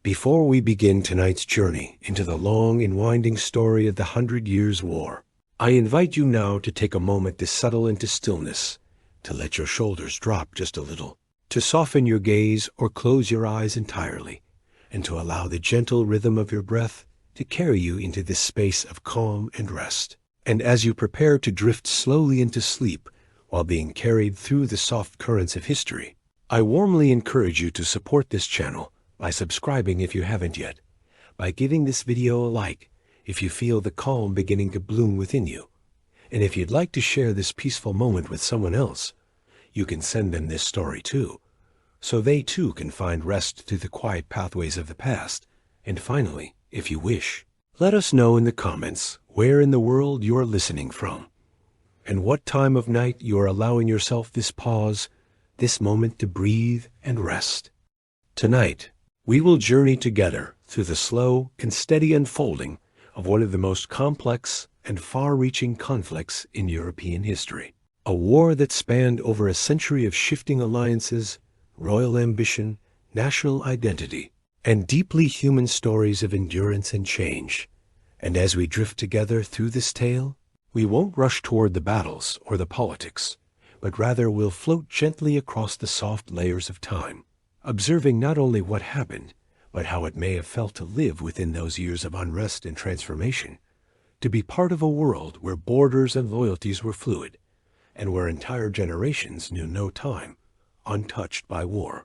Before we begin tonight's journey into the long and winding story of the 100 Years' War, I invite you now to take a moment to settle into stillness, to let your shoulders drop just a little, to soften your gaze or close your eyes entirely, and to allow the gentle rhythm of your breath to carry you into this space of calm and rest. And as you prepare to drift slowly into sleep while being carried through the soft currents of history, I warmly encourage you to support this channel by subscribing if you haven't yet, by giving this video a like if you feel the calm beginning to bloom within you. And if you'd like to share this peaceful moment with someone else, you can send them this story too, so they too can find rest through the quiet pathways of the past. And finally, if you wish, let us know in the comments where in the world you're listening from, and what time of night you are allowing yourself this pause, this moment to breathe and rest. Tonight, we will journey together through the slow and steady unfolding of one of the most complex and far-reaching conflicts in European history. A war that spanned over a century of shifting alliances, royal ambition, national identity, and deeply human stories of endurance and change. And as we drift together through this tale, we won't rush toward the battles or the politics, but rather will float gently across the soft layers of time, observing not only what happened, but how it may have felt to live within those years of unrest and transformation, to be part of a world where borders and loyalties were fluid, and where entire generations knew no time untouched by war.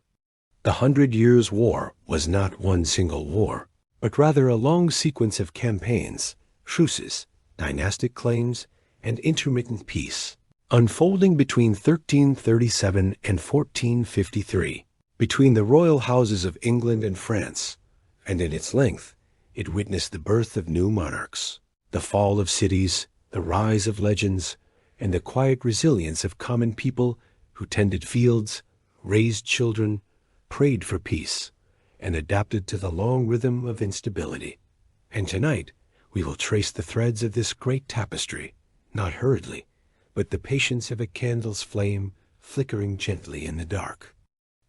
The 100 Years' War was not one single war, but rather a long sequence of campaigns, truces, dynastic claims, and intermittent peace, unfolding between 1337 and 1453. Between the royal houses of England and France, and in its length, it witnessed the birth of new monarchs, the fall of cities, the rise of legends, and the quiet resilience of common people who tended fields, raised children, prayed for peace, and adapted to the long rhythm of instability. And tonight, we will trace the threads of this great tapestry, not hurriedly, but the patience of a candle's flame flickering gently in the dark.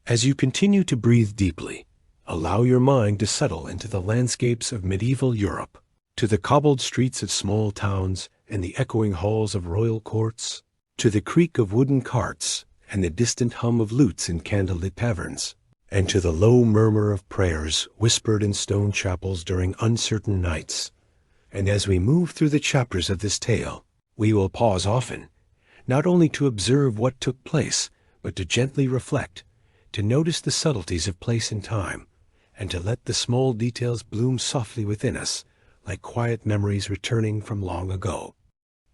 As you continue to breathe deeply, allow your mind to settle into the landscapes of medieval Europe, to the cobbled streets of small towns and the echoing halls of royal courts, to the creak of wooden carts and the distant hum of lutes in candlelit taverns, and to the low murmur of prayers whispered in stone chapels during uncertain nights. And as we move through the chapters of this tale, we will pause often, not only to observe what took place, but to gently reflect, to notice the subtleties of place and time, and to let the small details bloom softly within us, like quiet memories returning from long ago.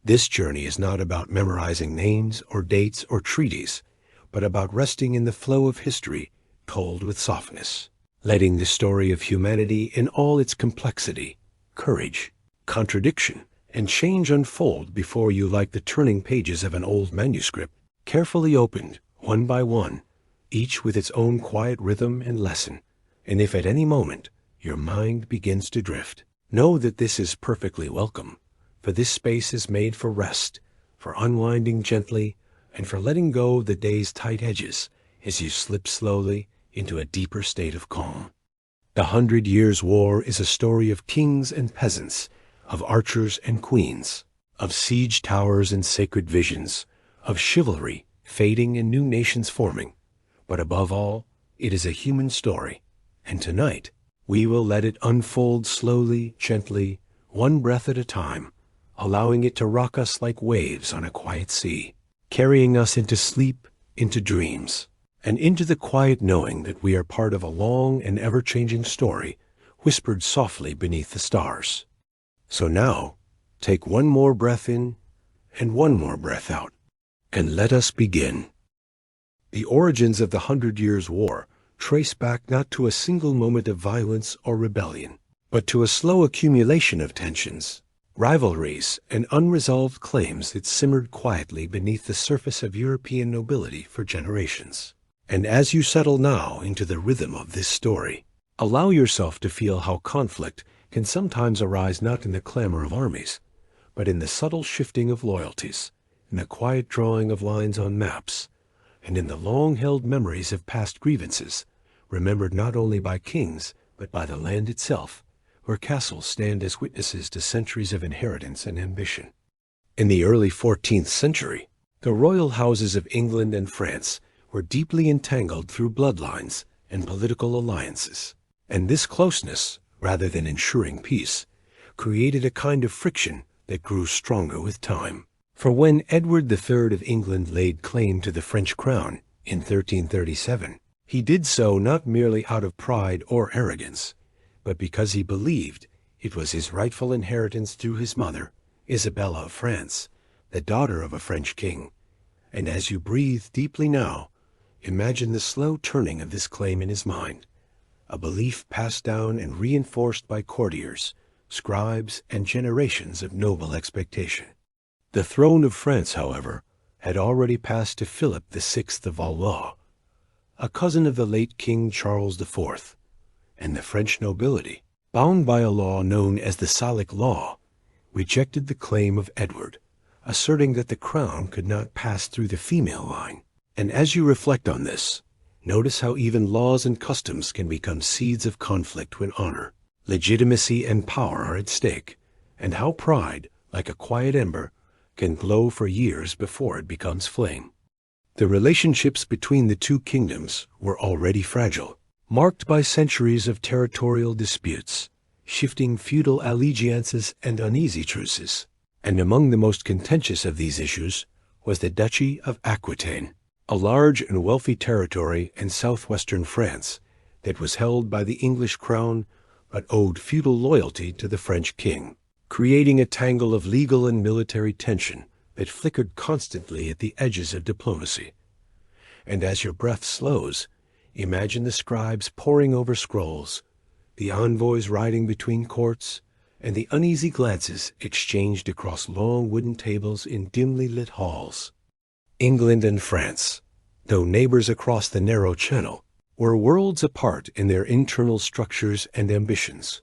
This journey is not about memorizing names or dates or treaties, but about resting in the flow of history told with softness, letting the story of humanity in all its complexity, courage, contradiction, and change unfold before you like the turning pages of an old manuscript, carefully opened, one by one, each with its own quiet rhythm and lesson. And if at any moment your mind begins to drift, know that this is perfectly welcome, for this space is made for rest, for unwinding gently, and for letting go of the day's tight edges as you slip slowly into a deeper state of calm. The 100 Years' War is a story of kings and peasants, of archers and queens, of siege towers and sacred visions, of chivalry fading and new nations forming. But above all, it is a human story, and tonight we will let it unfold slowly, gently, one breath at a time, allowing it to rock us like waves on a quiet sea, carrying us into sleep, into dreams, and into the quiet knowing that we are part of a long and ever-changing story whispered softly beneath the stars. So now, take one more breath in and one more breath out, and let us begin. The origins of the 100 Years' War trace back not to a single moment of violence or rebellion, but to a slow accumulation of tensions, rivalries, and unresolved claims that simmered quietly beneath the surface of European nobility for generations. And as you settle now into the rhythm of this story, allow yourself to feel how conflict can sometimes arise not in the clamor of armies, but in the subtle shifting of loyalties, in the quiet drawing of lines on maps, and in the long-held memories of past grievances, remembered not only by kings, but by the land itself, where castles stand as witnesses to centuries of inheritance and ambition. In the early 14th century, the royal houses of England and France were deeply entangled through bloodlines and political alliances, and this closeness, rather than ensuring peace, created a kind of friction that grew stronger with time. For when Edward III of England laid claim to the French crown in 1337, he did so not merely out of pride or arrogance, but because he believed it was his rightful inheritance through his mother, Isabella of France, the daughter of a French king. And as you breathe deeply now, imagine the slow turning of this claim in his mind, a belief passed down and reinforced by courtiers, scribes, and generations of noble expectation. The throne of France, however, had already passed to Philip VI of Valois, a cousin of the late King Charles IV, and the French nobility, bound by a law known as the Salic Law, rejected the claim of Edward, asserting that the crown could not pass through the female line. And as you reflect on this, notice how even laws and customs can become seeds of conflict when honor, legitimacy, and power are at stake, and how pride, like a quiet ember, can glow for years before it becomes flame. The relationships between the two kingdoms were already fragile, marked by centuries of territorial disputes, shifting feudal allegiances, and uneasy truces. And among the most contentious of these issues was the Duchy of Aquitaine, a large and wealthy territory in southwestern France that was held by the English crown but owed feudal loyalty to the French king, creating a tangle of legal and military tension that flickered constantly at the edges of diplomacy. And as your breath slows, imagine the scribes poring over scrolls, the envoys riding between courts, and the uneasy glances exchanged across long wooden tables in dimly lit halls. England and France, though neighbors across the narrow channel, were worlds apart in their internal structures and ambitions.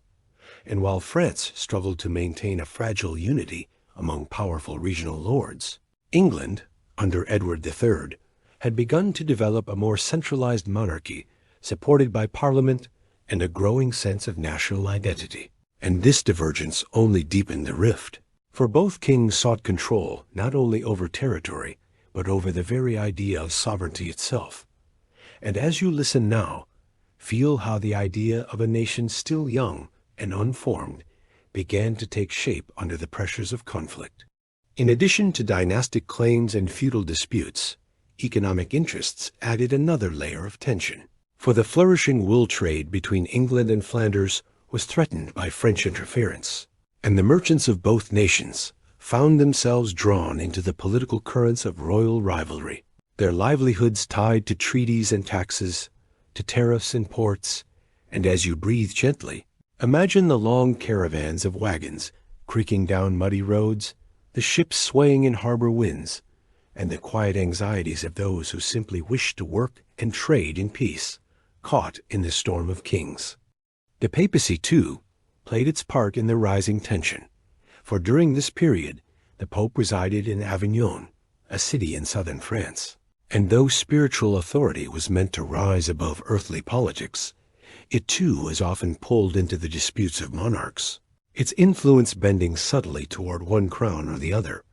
And while France struggled to maintain a fragile unity among powerful regional lords, England, under Edward III, had begun to develop a more centralized monarchy supported by Parliament and a growing sense of national identity. And this divergence only deepened the rift, for both kings sought control not only over territory, but over the very idea of sovereignty itself. And as you listen now, feel how the idea of a nation still young and unformed began to take shape under the pressures of conflict. In addition to dynastic claims and feudal disputes, economic interests added another layer of tension. For the flourishing wool trade between England and Flanders was threatened by French interference, and the merchants of both nations found themselves drawn into the political currents of royal rivalry, their livelihoods tied to treaties and taxes, to tariffs and ports. And as you breathe gently, imagine the long caravans of wagons creaking down muddy roads, the ships swaying in harbor winds, and the quiet anxieties of those who simply wish to work and trade in peace, caught in the storm of kings. The papacy, too, played its part in the rising tension, for during this period the Pope resided in Avignon, a city in southern France. And though spiritual authority was meant to rise above earthly politics, it too was often pulled into the disputes of monarchs, its influence bending subtly toward one crown or the other.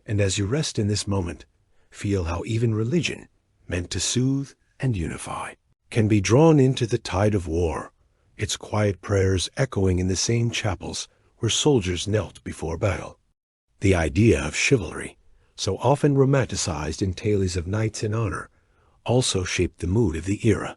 And as you rest in this moment, feel how even religion, meant to soothe and unify, can be drawn into the tide of war, its quiet prayers echoing in the same chapels where soldiers knelt before battle. The idea of chivalry, so often romanticized in tales of knights in honor, also shaped the mood of the era,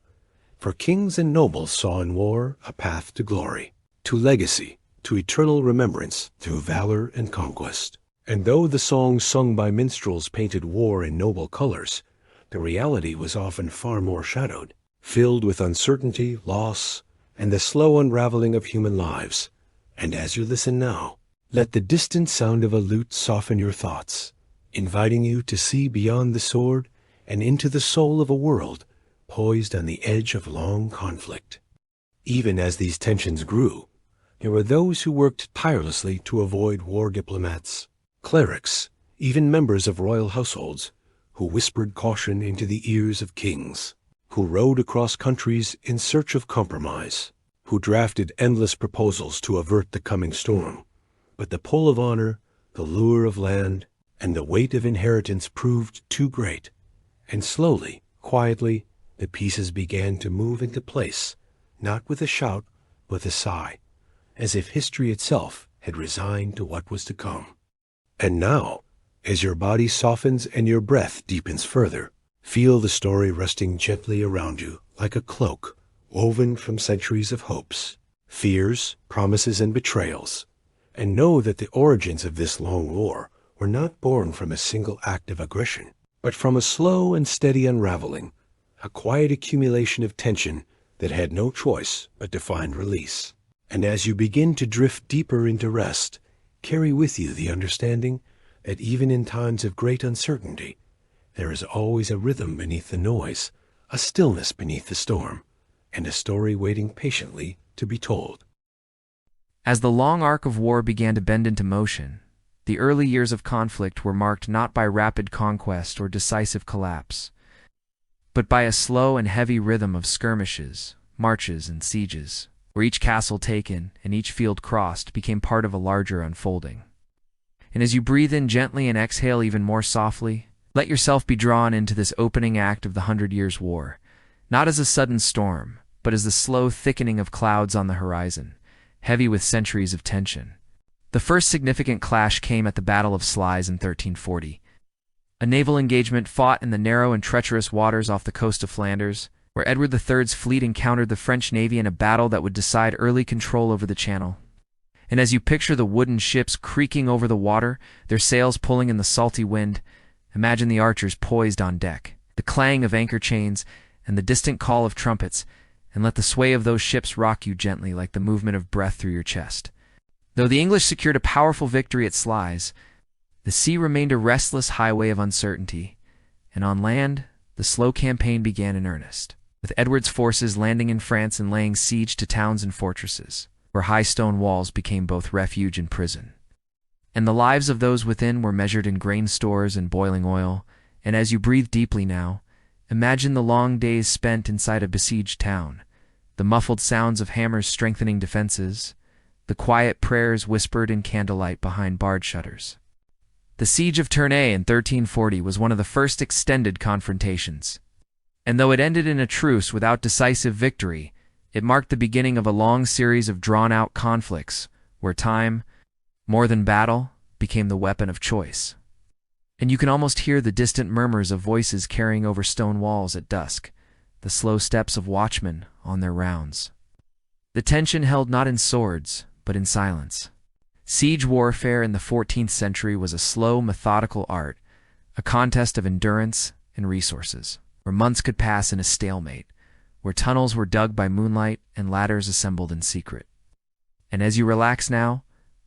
for kings and nobles saw in war a path to glory, to legacy, to eternal remembrance through valor and conquest. And though the songs sung by minstrels painted war in noble colors, the reality was often far more shadowed, filled with uncertainty, loss, and the slow unraveling of human lives. And as you listen now, let the distant sound of a lute soften your thoughts, inviting you to see beyond the sword and into the soul of a world poised on the edge of long conflict. Even as these tensions grew, there were those who worked tirelessly to avoid war diplomats, clerics, even members of royal households, who whispered caution into the ears of kings, who rode across countries in search of compromise, who drafted endless proposals to avert the coming storm. But the pull of honor, the lure of land, and the weight of inheritance proved too great, and slowly, quietly, the pieces began to move into place, not with a shout, but a sigh, as if history itself had resigned to what was to come. And now, as your body softens and your breath deepens further, feel the story resting gently around you like a cloak woven from centuries of hopes, fears, promises, and betrayals. And know that the origins of this long war were not born from a single act of aggression, but from a slow and steady unraveling, a quiet accumulation of tension that had no choice but to find release. And as you begin to drift deeper into rest, carry with you the understanding that even in times of great uncertainty, there is always a rhythm beneath the noise, a stillness beneath the storm, and a story waiting patiently to be told. As the long arc of war began to bend into motion, the early years of conflict were marked not by rapid conquest or decisive collapse, but by a slow and heavy rhythm of skirmishes, marches, and sieges, where each castle taken and each field crossed became part of a larger unfolding. And as you breathe in gently and exhale even more softly, let yourself be drawn into this opening act of the 100 Years' War, not as a sudden storm, but as the slow thickening of clouds on the horizon, heavy with centuries of tension. The first significant clash came at the Battle of Sluys in 1340, a naval engagement fought in the narrow and treacherous waters off the coast of Flanders, where Edward III's fleet encountered the French navy in a battle that would decide early control over the Channel. And as you picture the wooden ships creaking over the water, their sails pulling in the salty wind, imagine the archers poised on deck, the clang of anchor chains, and the distant call of trumpets, and let the sway of those ships rock you gently like the movement of breath through your chest. Though the English secured a powerful victory at Sluys, the sea remained a restless highway of uncertainty, and on land, the slow campaign began in earnest, with Edward's forces landing in France and laying siege to towns and fortresses, where high stone walls became both refuge and prison. And the lives of those within were measured in grain stores and boiling oil, and as you breathe deeply now, imagine the long days spent inside a besieged town, the muffled sounds of hammers strengthening defenses, the quiet prayers whispered in candlelight behind barred shutters. The Siege of Tournai in 1340 was one of the first extended confrontations, and though it ended in a truce without decisive victory, it marked the beginning of a long series of drawn-out conflicts where time, more than battle, became the weapon of choice. And you can almost hear the distant murmurs of voices carrying over stone walls at dusk, the slow steps of watchmen on their rounds. The tension held not in swords, but in silence. Siege warfare in the 14th century was a slow, methodical art, a contest of endurance and resources, where months could pass in a stalemate, where tunnels were dug by moonlight and ladders assembled in secret. And as you relax now,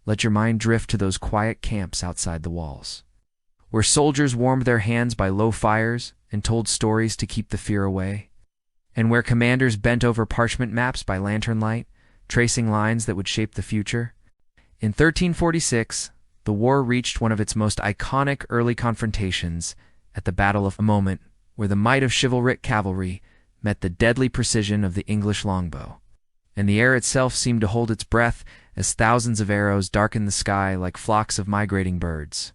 let your mind drift to those quiet camps outside the walls, where soldiers warmed their hands by low fires and told stories to keep the fear away, and where commanders bent over parchment maps by lantern light, tracing lines that would shape the future. In 1346, the war reached one of its most iconic early confrontations at the Battle of a Moment, where the might of chivalric cavalry met the deadly precision of the English longbow, and the air itself seemed to hold its breath as thousands of arrows darkened the sky like flocks of migrating birds,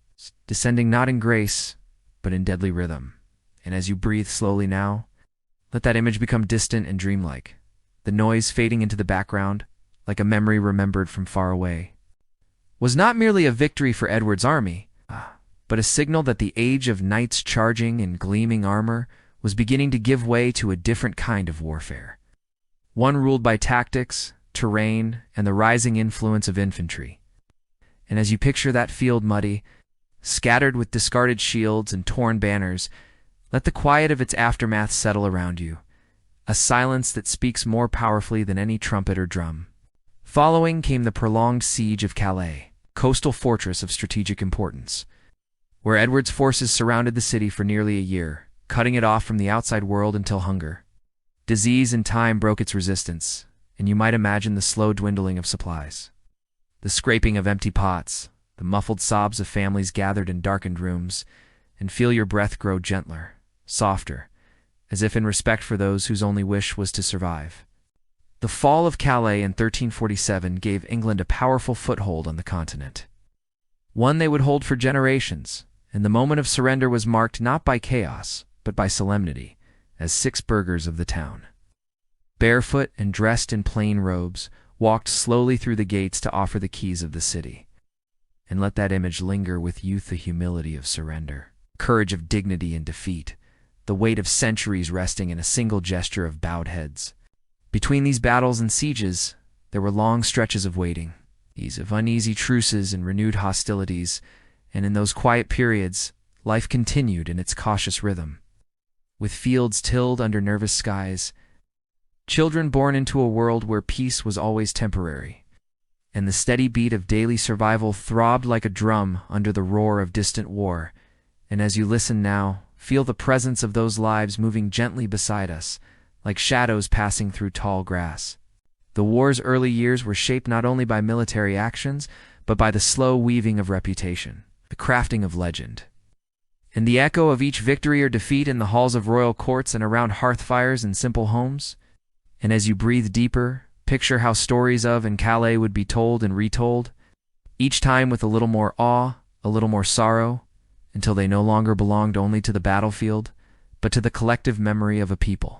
descending not in grace, but in deadly rhythm. And as you breathe slowly now, let that image become distant and dreamlike, the noise fading into the background like a memory remembered from far away. Was not merely a victory for Edward's army, but a signal that the age of knights charging in gleaming armor was beginning to give way to a different kind of warfare, one ruled by tactics, terrain, and the rising influence of infantry. And as you picture that field muddy, scattered with discarded shields and torn banners, let the quiet of its aftermath settle around you, a silence that speaks more powerfully than any trumpet or drum. Following came the prolonged siege of Calais, coastal fortress of strategic importance, where Edward's forces surrounded the city for nearly a year, cutting it off from the outside world until hunger, disease, and time broke its resistance, and you might imagine the slow dwindling of supplies, the scraping of empty pots, the muffled sobs of families gathered in darkened rooms, and feel your breath grow gentler, softer, as if in respect for those whose only wish was to survive. The fall of Calais in 1347 gave England a powerful foothold on the continent, one they would hold for generations, and the moment of surrender was marked not by chaos, but by solemnity, as 6 burghers of the town, barefoot and dressed in plain robes, walked slowly through the gates to offer the keys of the city. And let that image linger with youth, the humility of surrender, courage of dignity in defeat, the weight of centuries resting in a single gesture of bowed heads. Between these battles and sieges, there were long stretches of waiting, these of uneasy truces and renewed hostilities, and in those quiet periods, life continued in its cautious rhythm. With fields tilled under nervous skies, children born into a world where peace was always temporary, and the steady beat of daily survival throbbed like a drum under the roar of distant war. And as you listen now, feel the presence of those lives moving gently beside us, like shadows passing through tall grass. The war's early years were shaped not only by military actions, but by the slow weaving of reputation, the crafting of legend. And the echo of each victory or defeat in the halls of royal courts and around hearth fires in simple homes. And as you breathe deeper, picture how stories of and Calais would be told and retold, each time with a little more awe, a little more sorrow, until they no longer belonged only to the battlefield, but to the collective memory of a people.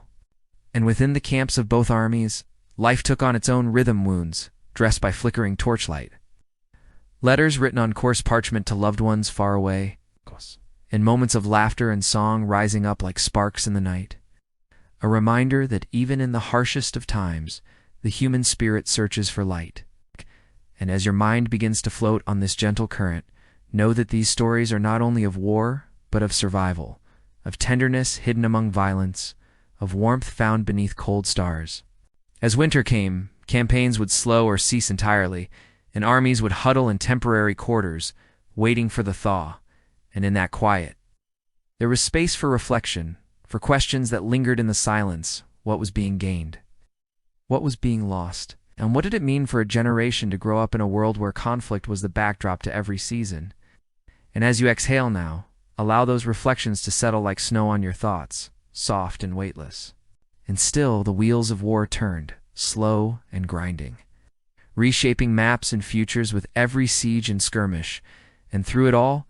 And within the camps of both armies, life took on its own rhythm wounds, dressed by flickering torchlight. Letters written on coarse parchment to loved ones far away, and moments of laughter and song rising up like sparks in the night. A reminder that even in the harshest of times, the human spirit searches for light. And as your mind begins to float on this gentle current, know that these stories are not only of war, but of survival, of tenderness hidden among violence, of warmth found beneath cold stars. As winter came, campaigns would slow or cease entirely, and armies would huddle in temporary quarters, waiting for the thaw. And in that quiet, there was space for reflection, for questions that lingered in the silence. What was being gained? What was being lost? And what did it mean for a generation to grow up in a world where conflict was the backdrop to every season? And as you exhale now, allow those reflections to settle like snow on your thoughts, soft and weightless. And still the wheels of war turned, slow and grinding, reshaping maps and futures with every siege and skirmish. And through it all,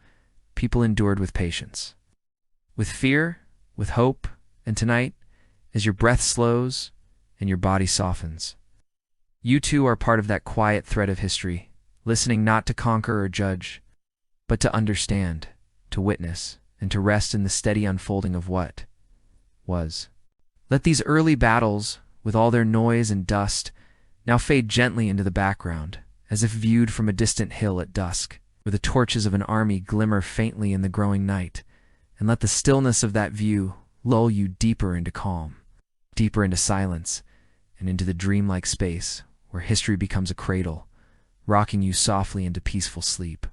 people endured with patience, with fear, with hope, and tonight, as your breath slows and your body softens, you too are part of that quiet thread of history, listening not to conquer or judge, but to understand, to witness, and to rest in the steady unfolding of what was. Let these early battles, with all their noise and dust, now fade gently into the background, as if viewed from a distant hill at dusk, where the torches of an army glimmer faintly in the growing night, and let the stillness of that view lull you deeper into calm, deeper into silence, and into the dreamlike space where history becomes a cradle, rocking you softly into peaceful sleep.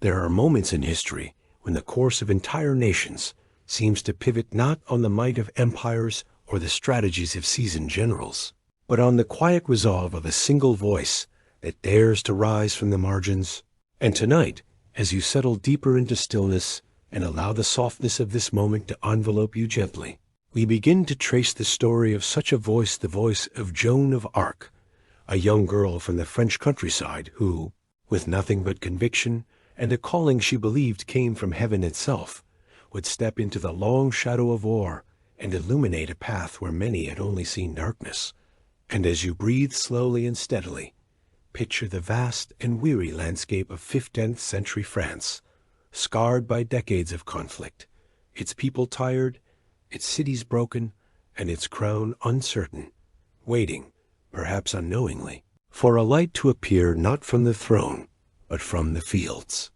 There are moments in history when the course of entire nations seems to pivot not on the might of empires or the strategies of seasoned generals, but on the quiet resolve of a single voice that dares to rise from the margins. And tonight, as you settle deeper into stillness and allow the softness of this moment to envelope you gently, we begin to trace the story of such a voice, the voice of Joan of Arc, a young girl from the French countryside who, with nothing but conviction and a calling she believed came from heaven itself, would step into the long shadow of war and illuminate a path where many had only seen darkness. And as you breathe slowly and steadily, picture the vast and weary landscape of 15th century France, scarred by decades of conflict, its people tired, its cities broken, and its crown uncertain, waiting, perhaps unknowingly, for a light to appear not from the throne, but from the fields.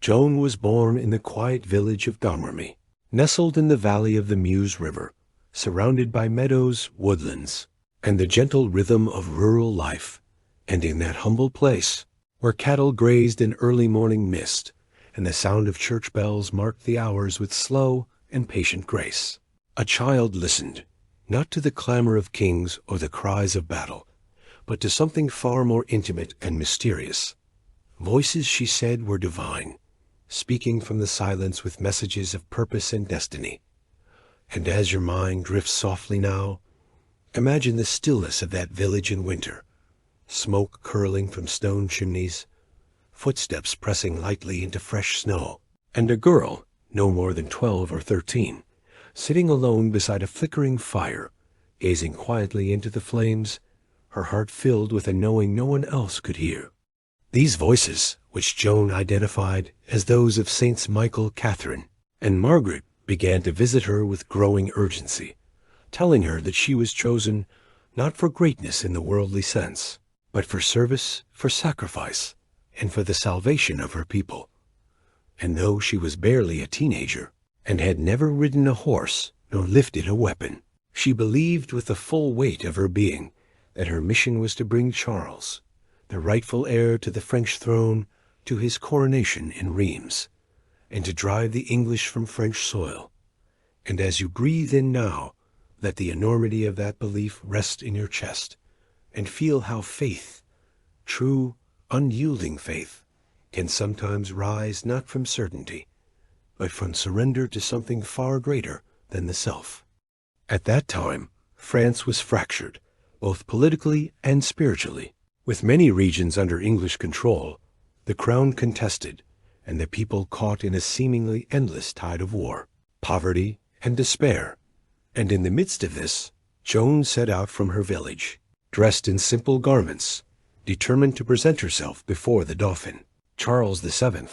Joan was born in the quiet village of Domremy, nestled in the valley of the Meuse River, surrounded by meadows, woodlands, and the gentle rhythm of rural life. And in that humble place, where cattle grazed in early morning mist, and the sound of church bells marked the hours with slow and patient grace, a child listened, not to the clamor of kings or the cries of battle, but to something far more intimate and mysterious. Voices, she said, were divine, speaking from the silence with messages of purpose and destiny. And as your mind drifts softly now, Imagine the stillness of that village in winter, smoke curling from stone chimneys, footsteps pressing lightly into fresh snow, and a girl, no more than 12 or 13, sitting alone beside a flickering fire, gazing quietly into the flames, her heart filled with a knowing no one else could hear. These voices, which Joan identified as those of Saints Michael, Catherine, and Margaret, began to visit her with growing urgency, telling her that she was chosen not for greatness in the worldly sense, but for service, for sacrifice, and for the salvation of her people. And though she was barely a teenager, and had never ridden a horse nor lifted a weapon, she believed with the full weight of her being that her mission was to bring Charles, the rightful heir to the French throne, to his coronation in Reims, and to drive the English from French soil. And as you breathe in now, let the enormity of that belief rest in your chest, and feel how faith, true, unyielding faith, can sometimes rise not from certainty, but from surrender to something far greater than the self. At that time, France was fractured, both politically and spiritually. With many regions under English control, the crown contested, and the people caught in a seemingly endless tide of war, poverty, and despair. And in the midst of this, Joan set out from her village, dressed in simple garments, determined to present herself before the Dauphin, Charles VII,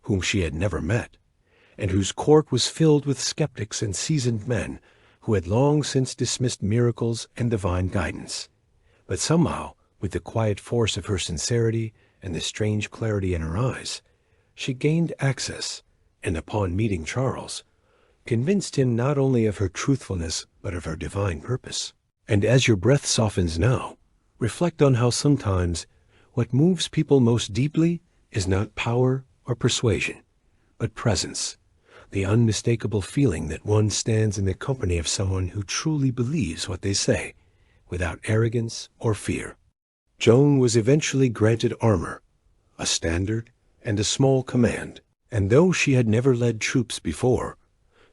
whom she had never met, and whose court was filled with skeptics and seasoned men who had long since dismissed miracles and divine guidance. But somehow, with the quiet force of her sincerity and the strange clarity in her eyes, she gained access, and upon meeting Charles, convinced him not only of her truthfulness but of her divine purpose. And as your breath softens now, reflect on how sometimes what moves people most deeply is not power or persuasion, but presence, the unmistakable feeling that one stands in the company of someone who truly believes what they say, without arrogance or fear. Joan was eventually granted armor, a standard, and a small command, and though she had never led troops before,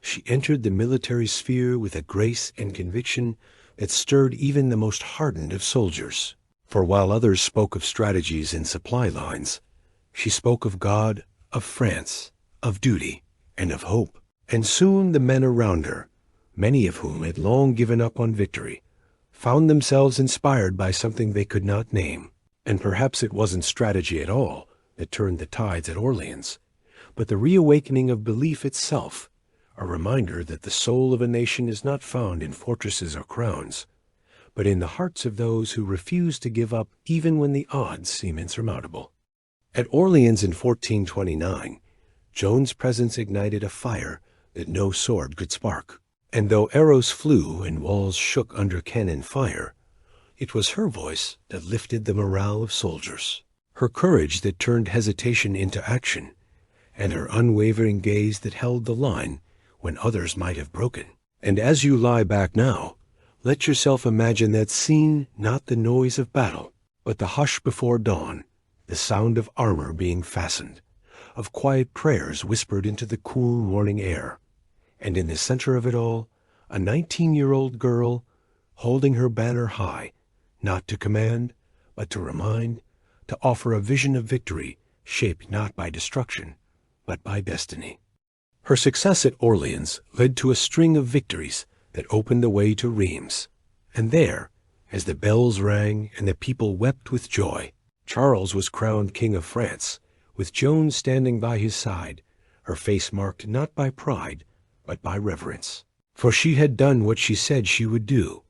she entered the military sphere with a grace and conviction that stirred even the most hardened of soldiers. For while others spoke of strategies and supply lines, she spoke of God, of France, of duty, and of hope. And soon the men around her, many of whom had long given up on victory, found themselves inspired by something they could not name. And perhaps it wasn't strategy at all that turned the tides at Orleans, but the reawakening of belief itself, a reminder that the soul of a nation is not found in fortresses or crowns, but in the hearts of those who refuse to give up even when the odds seem insurmountable. At Orleans in 1429, Joan's presence ignited a fire that no sword could spark. And though arrows flew and walls shook under cannon fire, it was her voice that lifted the morale of soldiers, her courage that turned hesitation into action, and her unwavering gaze that held the line when others might have broken. And as you lie back now, let yourself imagine that scene, not the noise of battle, but the hush before dawn, the sound of armor being fastened, of quiet prayers whispered into the cool morning air, and in the center of it all, a 19-year-old girl holding her banner high, not to command, but to remind, to offer a vision of victory shaped not by destruction, but by destiny. Her success at Orleans led to a string of victories that opened the way to Reims. And there, as the bells rang and the people wept with joy, Charles was crowned King of France, with Joan standing by his side, her face marked not by pride, but by reverence. For she had done what she said she would do,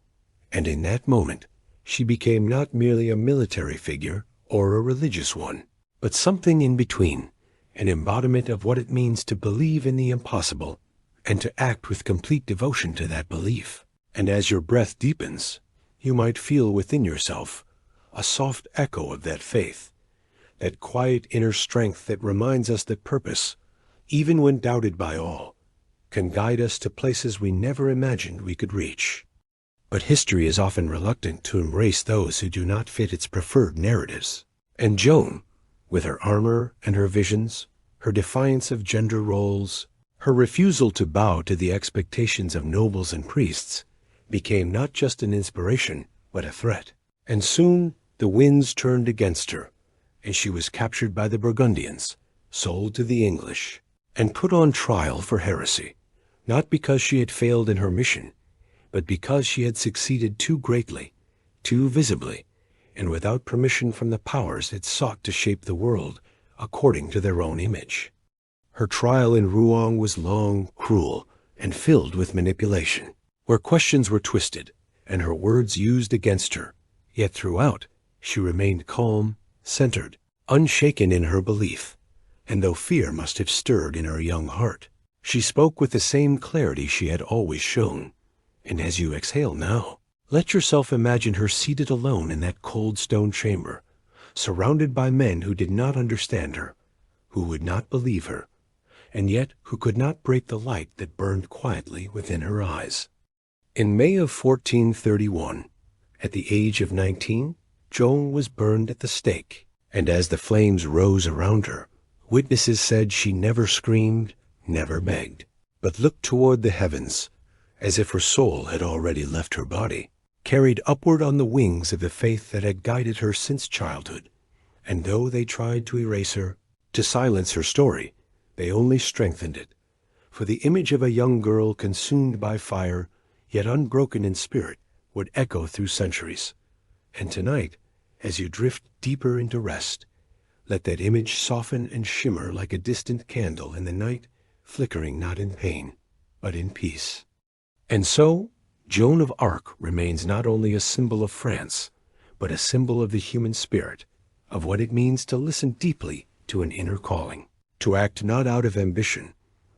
and in that moment she became not merely a military figure or a religious one, but something in between, an embodiment of what it means to believe in the impossible and to act with complete devotion to that belief. And as your breath deepens, you might feel within yourself a soft echo of that faith, that quiet inner strength that reminds us that purpose, even when doubted by all, can guide us to places we never imagined we could reach. But history is often reluctant to embrace those who do not fit its preferred narratives. And Joan, with her armor and her visions, her defiance of gender roles, her refusal to bow to the expectations of nobles and priests, became not just an inspiration, but a threat. And soon the winds turned against her, and she was captured by the Burgundians, sold to the English, and put on trial for heresy, not because she had failed in her mission, but because she had succeeded too greatly, too visibly, and without permission from the powers that sought to shape the world according to their own image. Her trial in Rouen was long, cruel, and filled with manipulation, where questions were twisted and her words used against her, yet throughout she remained calm, centered, unshaken in her belief, and though fear must have stirred in her young heart, she spoke with the same clarity she had always shown. And as you exhale now, let yourself imagine her seated alone in that cold stone chamber, surrounded by men who did not understand her, who would not believe her, and yet who could not break the light that burned quietly within her eyes. In May of 1431, at the age of 19, Joan was burned at the stake, and as the flames rose around her, witnesses said she never screamed, never begged, but looked toward the heavens, as if her soul had already left her body, carried upward on the wings of the faith that had guided her since childhood. And though they tried to erase her, to silence her story, they only strengthened it, for the image of a young girl consumed by fire, yet unbroken in spirit, would echo through centuries. And tonight, as you drift deeper into rest, let that image soften and shimmer like a distant candle in the night, flickering not in pain, but in peace. And so, Joan of Arc remains not only a symbol of France, but a symbol of the human spirit, of what it means to listen deeply to an inner calling, to act not out of ambition,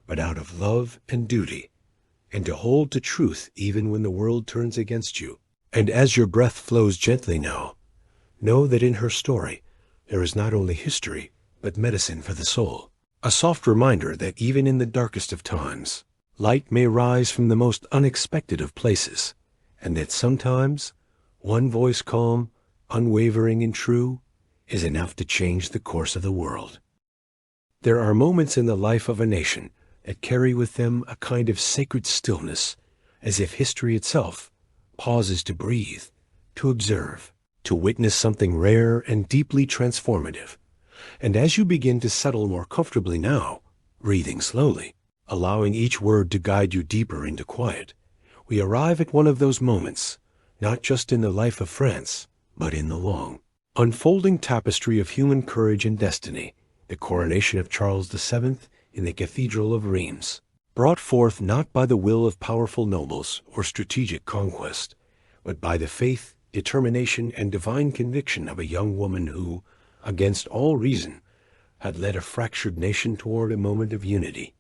but out of love and duty, and to hold to truth even when the world turns against you. And as your breath flows gently now, know that in her story there is not only history, but medicine for the soul, a soft reminder that even in the darkest of times, light may rise from the most unexpected of places, and that sometimes one voice calm, unwavering and true, is enough to change the course of the world. There are moments in the life of a nation that carry with them a kind of sacred stillness, as if history itself pauses to breathe, to observe, to witness something rare and deeply transformative. And as you begin to settle more comfortably now, breathing slowly, allowing each word to guide you deeper into quiet, we arrive at one of those moments, not just in the life of France, but in the long, unfolding tapestry of human courage and destiny, the coronation of Charles VII in the Cathedral of Reims, brought forth not by the will of powerful nobles or strategic conquest, but by the faith, determination, and divine conviction of a young woman who, against all reason, had led a fractured nation toward a moment of unity.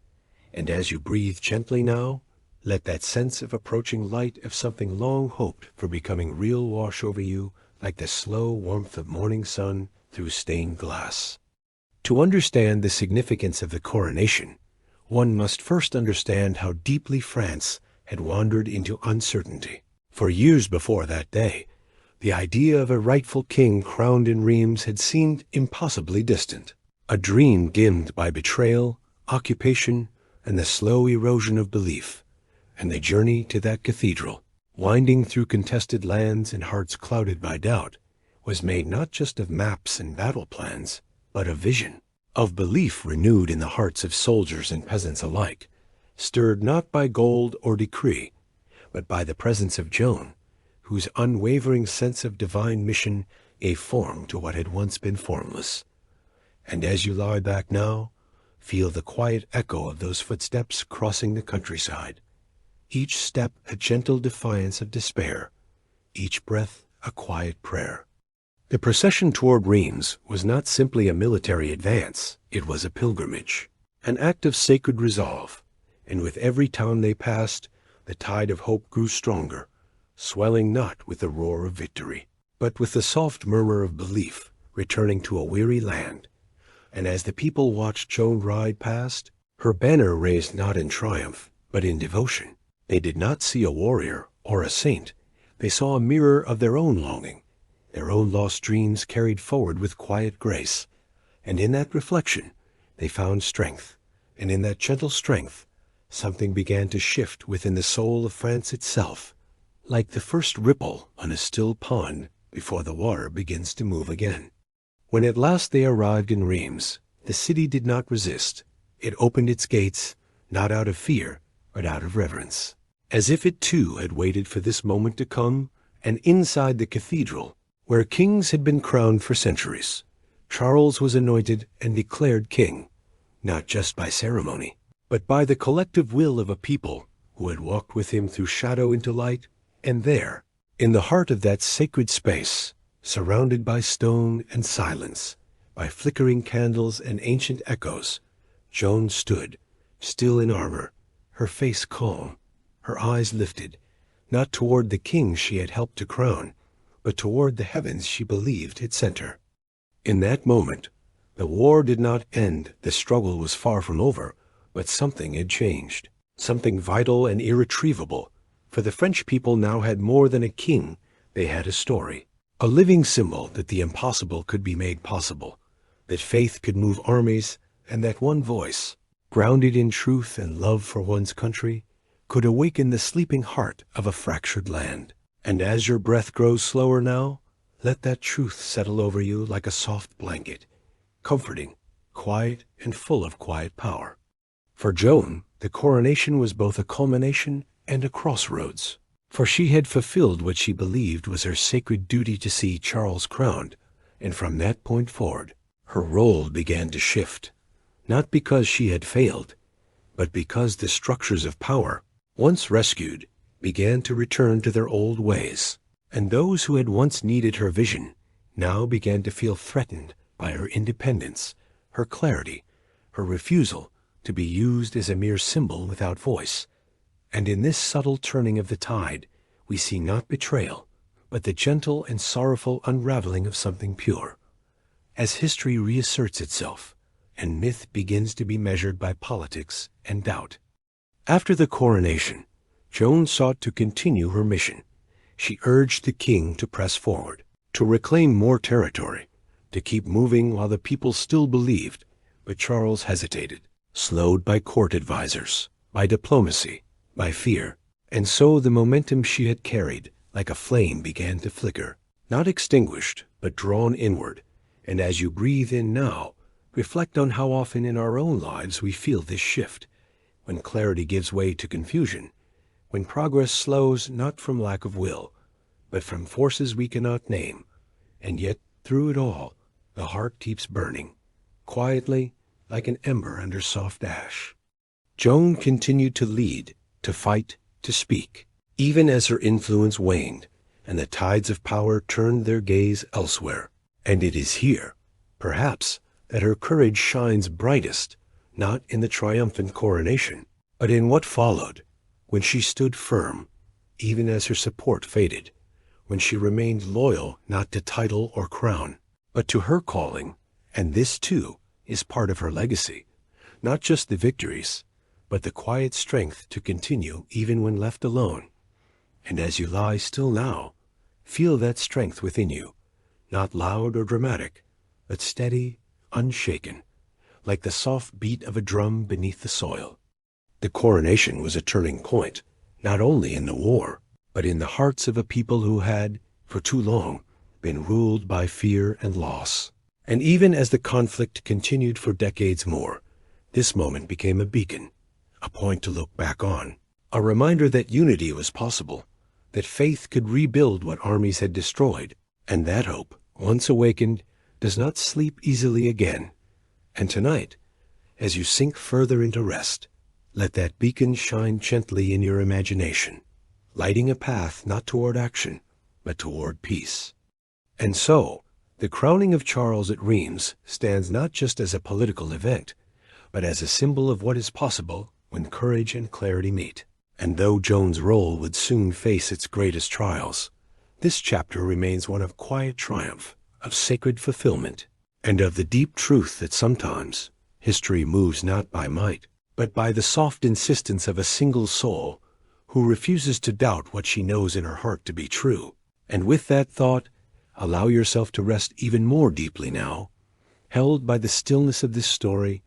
And as you breathe gently now, let that sense of approaching light of something long hoped for becoming real wash over you like the slow warmth of morning sun through stained glass. To understand the significance of the coronation, one must first understand how deeply France had wandered into uncertainty. For years before that day, the idea of a rightful king crowned in Reims had seemed impossibly distant, a dream dimmed by betrayal, occupation, and the slow erosion of belief. And the journey to that cathedral, winding through contested lands and hearts clouded by doubt, was made not just of maps and battle plans, but of vision, of belief renewed in the hearts of soldiers and peasants alike, stirred not by gold or decree, but by the presence of Joan, whose unwavering sense of divine mission gave form to what had once been formless. And as you lie back now, feel the quiet echo of those footsteps crossing the countryside, each step a gentle defiance of despair, each breath a quiet prayer. The procession toward Reims was not simply a military advance, it was a pilgrimage, an act of sacred resolve, and with every town they passed, the tide of hope grew stronger, swelling not with the roar of victory, but with the soft murmur of belief returning to a weary land. And as the people watched Joan ride past, her banner raised not in triumph, but in devotion, they did not see a warrior or a saint. They saw a mirror of their own longing, their own lost dreams carried forward with quiet grace. And in that reflection, they found strength. And in that gentle strength, something began to shift within the soul of France itself, like the first ripple on a still pond before the water begins to move again. When at last they arrived in Reims, the city did not resist. It opened its gates, not out of fear, but out of reverence, as if it too had waited for this moment to come. And inside the cathedral, where kings had been crowned for centuries, Charles was anointed and declared king, not just by ceremony, but by the collective will of a people who had walked with him through shadow into light. And there, in the heart of that sacred space, surrounded by stone and silence, by flickering candles and ancient echoes, Joan stood, still in armor, her face calm, her eyes lifted, not toward the king she had helped to crown, but toward the heavens she believed had sent her. In that moment, the war did not end, the struggle was far from over, but something had changed, something vital and irretrievable, for the French people now had more than a king, they had a story, a living symbol that the impossible could be made possible, that faith could move armies, and that one voice, grounded in truth and love for one's country, could awaken the sleeping heart of a fractured land. And as your breath grows slower now, let that truth settle over you like a soft blanket, comforting, quiet, and full of quiet power. For Joan, the coronation was both a culmination and a crossroads, for she had fulfilled what she believed was her sacred duty to see Charles crowned, and from that point forward, her role began to shift, not because she had failed, but because the structures of power, once rescued, began to return to their old ways, and those who had once needed her vision now began to feel threatened by her independence, her clarity, her refusal to be used as a mere symbol without voice. And in this subtle turning of the tide, we see not betrayal, but the gentle and sorrowful unraveling of something pure. As history reasserts itself, and myth begins to be measured by politics and doubt. After the coronation, Joan sought to continue her mission. She urged the king to press forward, to reclaim more territory, to keep moving while the people still believed, but Charles hesitated, slowed by court advisers, by diplomacy, by fear, and so the momentum she had carried, like a flame, began to flicker, not extinguished, but drawn inward. And as you breathe in now, reflect on how often in our own lives we feel this shift, when clarity gives way to confusion, when progress slows not from lack of will, but from forces we cannot name, and yet through it all, the heart keeps burning, quietly, like an ember under soft ash. Joan continued to lead, to fight, to speak, even as her influence waned, and the tides of power turned their gaze elsewhere. And it is here, perhaps, that her courage shines brightest, not in the triumphant coronation, but in what followed, when she stood firm, even as her support faded, when she remained loyal not to title or crown, but to her calling. And this, too, is part of her legacy, not just the victories, but the quiet strength to continue even when left alone. And as you lie still now, feel that strength within you, not loud or dramatic, but steady, unshaken, like the soft beat of a drum beneath the soil. The coronation was a turning point, not only in the war, but in the hearts of a people who had, for too long, been ruled by fear and loss. And even as the conflict continued for decades more, this moment became a beacon, a point to look back on, a reminder that unity was possible, that faith could rebuild what armies had destroyed, and that hope, once awakened, does not sleep easily again. And tonight, as you sink further into rest, let that beacon shine gently in your imagination, lighting a path not toward action, but toward peace. And so, the crowning of Charles at Reims stands not just as a political event, but as a symbol of what is possible when courage and clarity meet. And though Joan's role would soon face its greatest trials, this chapter remains one of quiet triumph, of sacred fulfillment, and of the deep truth that sometimes history moves not by might, but by the soft insistence of a single soul who refuses to doubt what she knows in her heart to be true. And with that thought, allow yourself to rest even more deeply now, held by the stillness of this story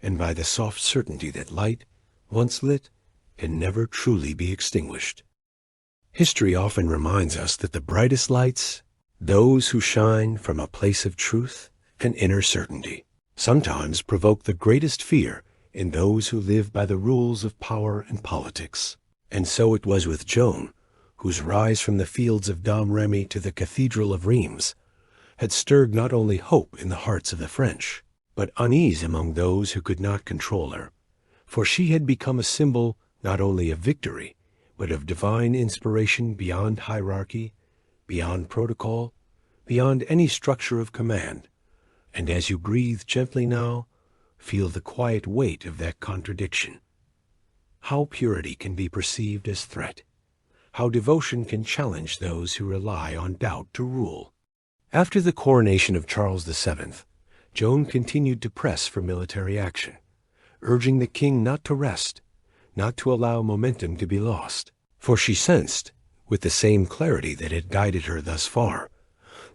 and by the soft certainty that light, once lit, can never truly be extinguished. History often reminds us that the brightest lights, those who shine from a place of truth and inner certainty, sometimes provoke the greatest fear in those who live by the rules of power and politics. And so it was with Joan, whose rise from the fields of Domremy to the Cathedral of Rheims had stirred not only hope in the hearts of the French, but unease among those who could not control her. For she had become a symbol not only of victory, but of divine inspiration beyond hierarchy, beyond protocol, beyond any structure of command. And as you breathe gently now, feel the quiet weight of that contradiction. How purity can be perceived as threat. How devotion can challenge those who rely on doubt to rule. After the coronation of Charles VII, Joan continued to press for military action, urging the king not to rest, not to allow momentum to be lost. For she sensed, with the same clarity that had guided her thus far,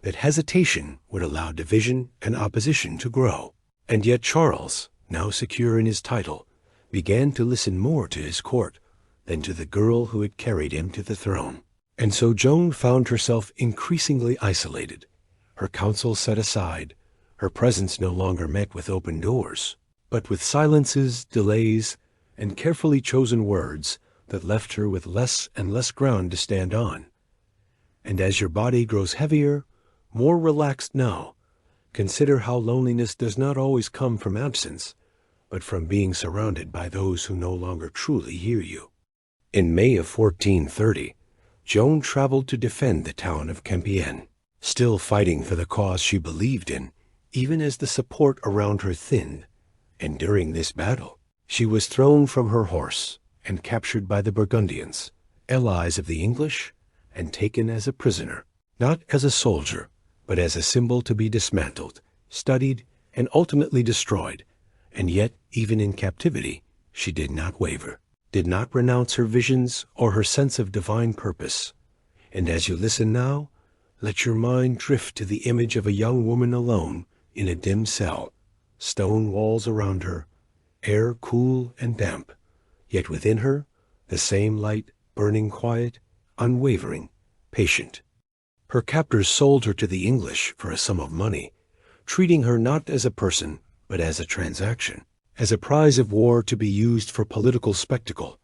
that hesitation would allow division and opposition to grow. And yet Charles, now secure in his title, began to listen more to his court than to the girl who had carried him to the throne. And so Joan found herself increasingly isolated, her counsel set aside, her presence no longer met with open doors, but with silences, delays, and carefully chosen words that left her with less and less ground to stand on. And as your body grows heavier, more relaxed now, consider how loneliness does not always come from absence, but from being surrounded by those who no longer truly hear you. In May of 1430, Joan traveled to defend the town of Compiègne, still fighting for the cause she believed in, even as the support around her thinned. And during this battle, she was thrown from her horse and captured by the Burgundians, allies of the English, and taken as a prisoner, not as a soldier, but as a symbol to be dismantled, studied, and ultimately destroyed. And yet, even in captivity, she did not waver, did not renounce her visions or her sense of divine purpose. And as you listen now, let your mind drift to the image of a young woman alone in a dim cell, stone walls around her, air cool and damp, yet within her the same light, burning quiet, unwavering, patient. Her captors sold her to the English for a sum of money, treating her not as a person, but as a transaction, as a prize of war to be used for political spectacle,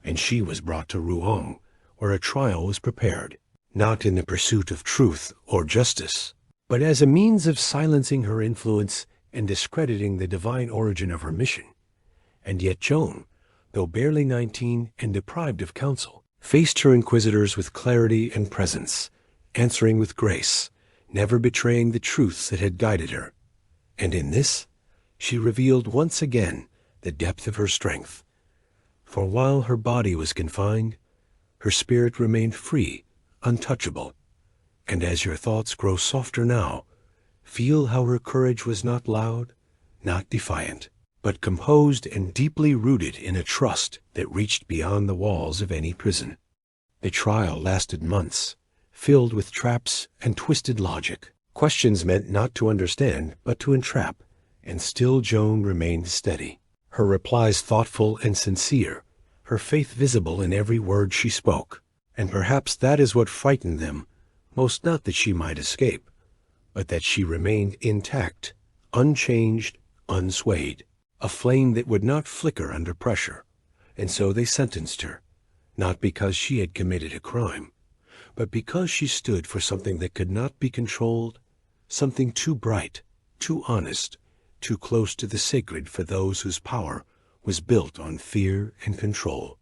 and she was brought to Rouen, where a trial was prepared, not in the pursuit of truth or justice, but as a means of silencing her influence and discrediting the divine origin of her mission. And yet Joan, though barely 19 and deprived of counsel, faced her inquisitors with clarity and presence, answering with grace, never betraying the truths that had guided her. And in this, she revealed once again the depth of her strength. For while her body was confined, her spirit remained free, untouchable. And as your thoughts grow softer now, feel how her courage was not loud, not defiant, but composed and deeply rooted in a trust that reached beyond the walls of any prison. The trial lasted months, filled with traps and twisted logic, questions meant not to understand but to entrap, and still Joan remained steady, her replies thoughtful and sincere, her faith visible in every word she spoke. And perhaps that is what frightened them most, not that she might escape, but that she remained intact, unchanged, unswayed, a flame that would not flicker under pressure. And so they sentenced her, not because she had committed a crime, but because she stood for something that could not be controlled, something too bright, too honest, too close to the sacred for those whose power was built on fear and control.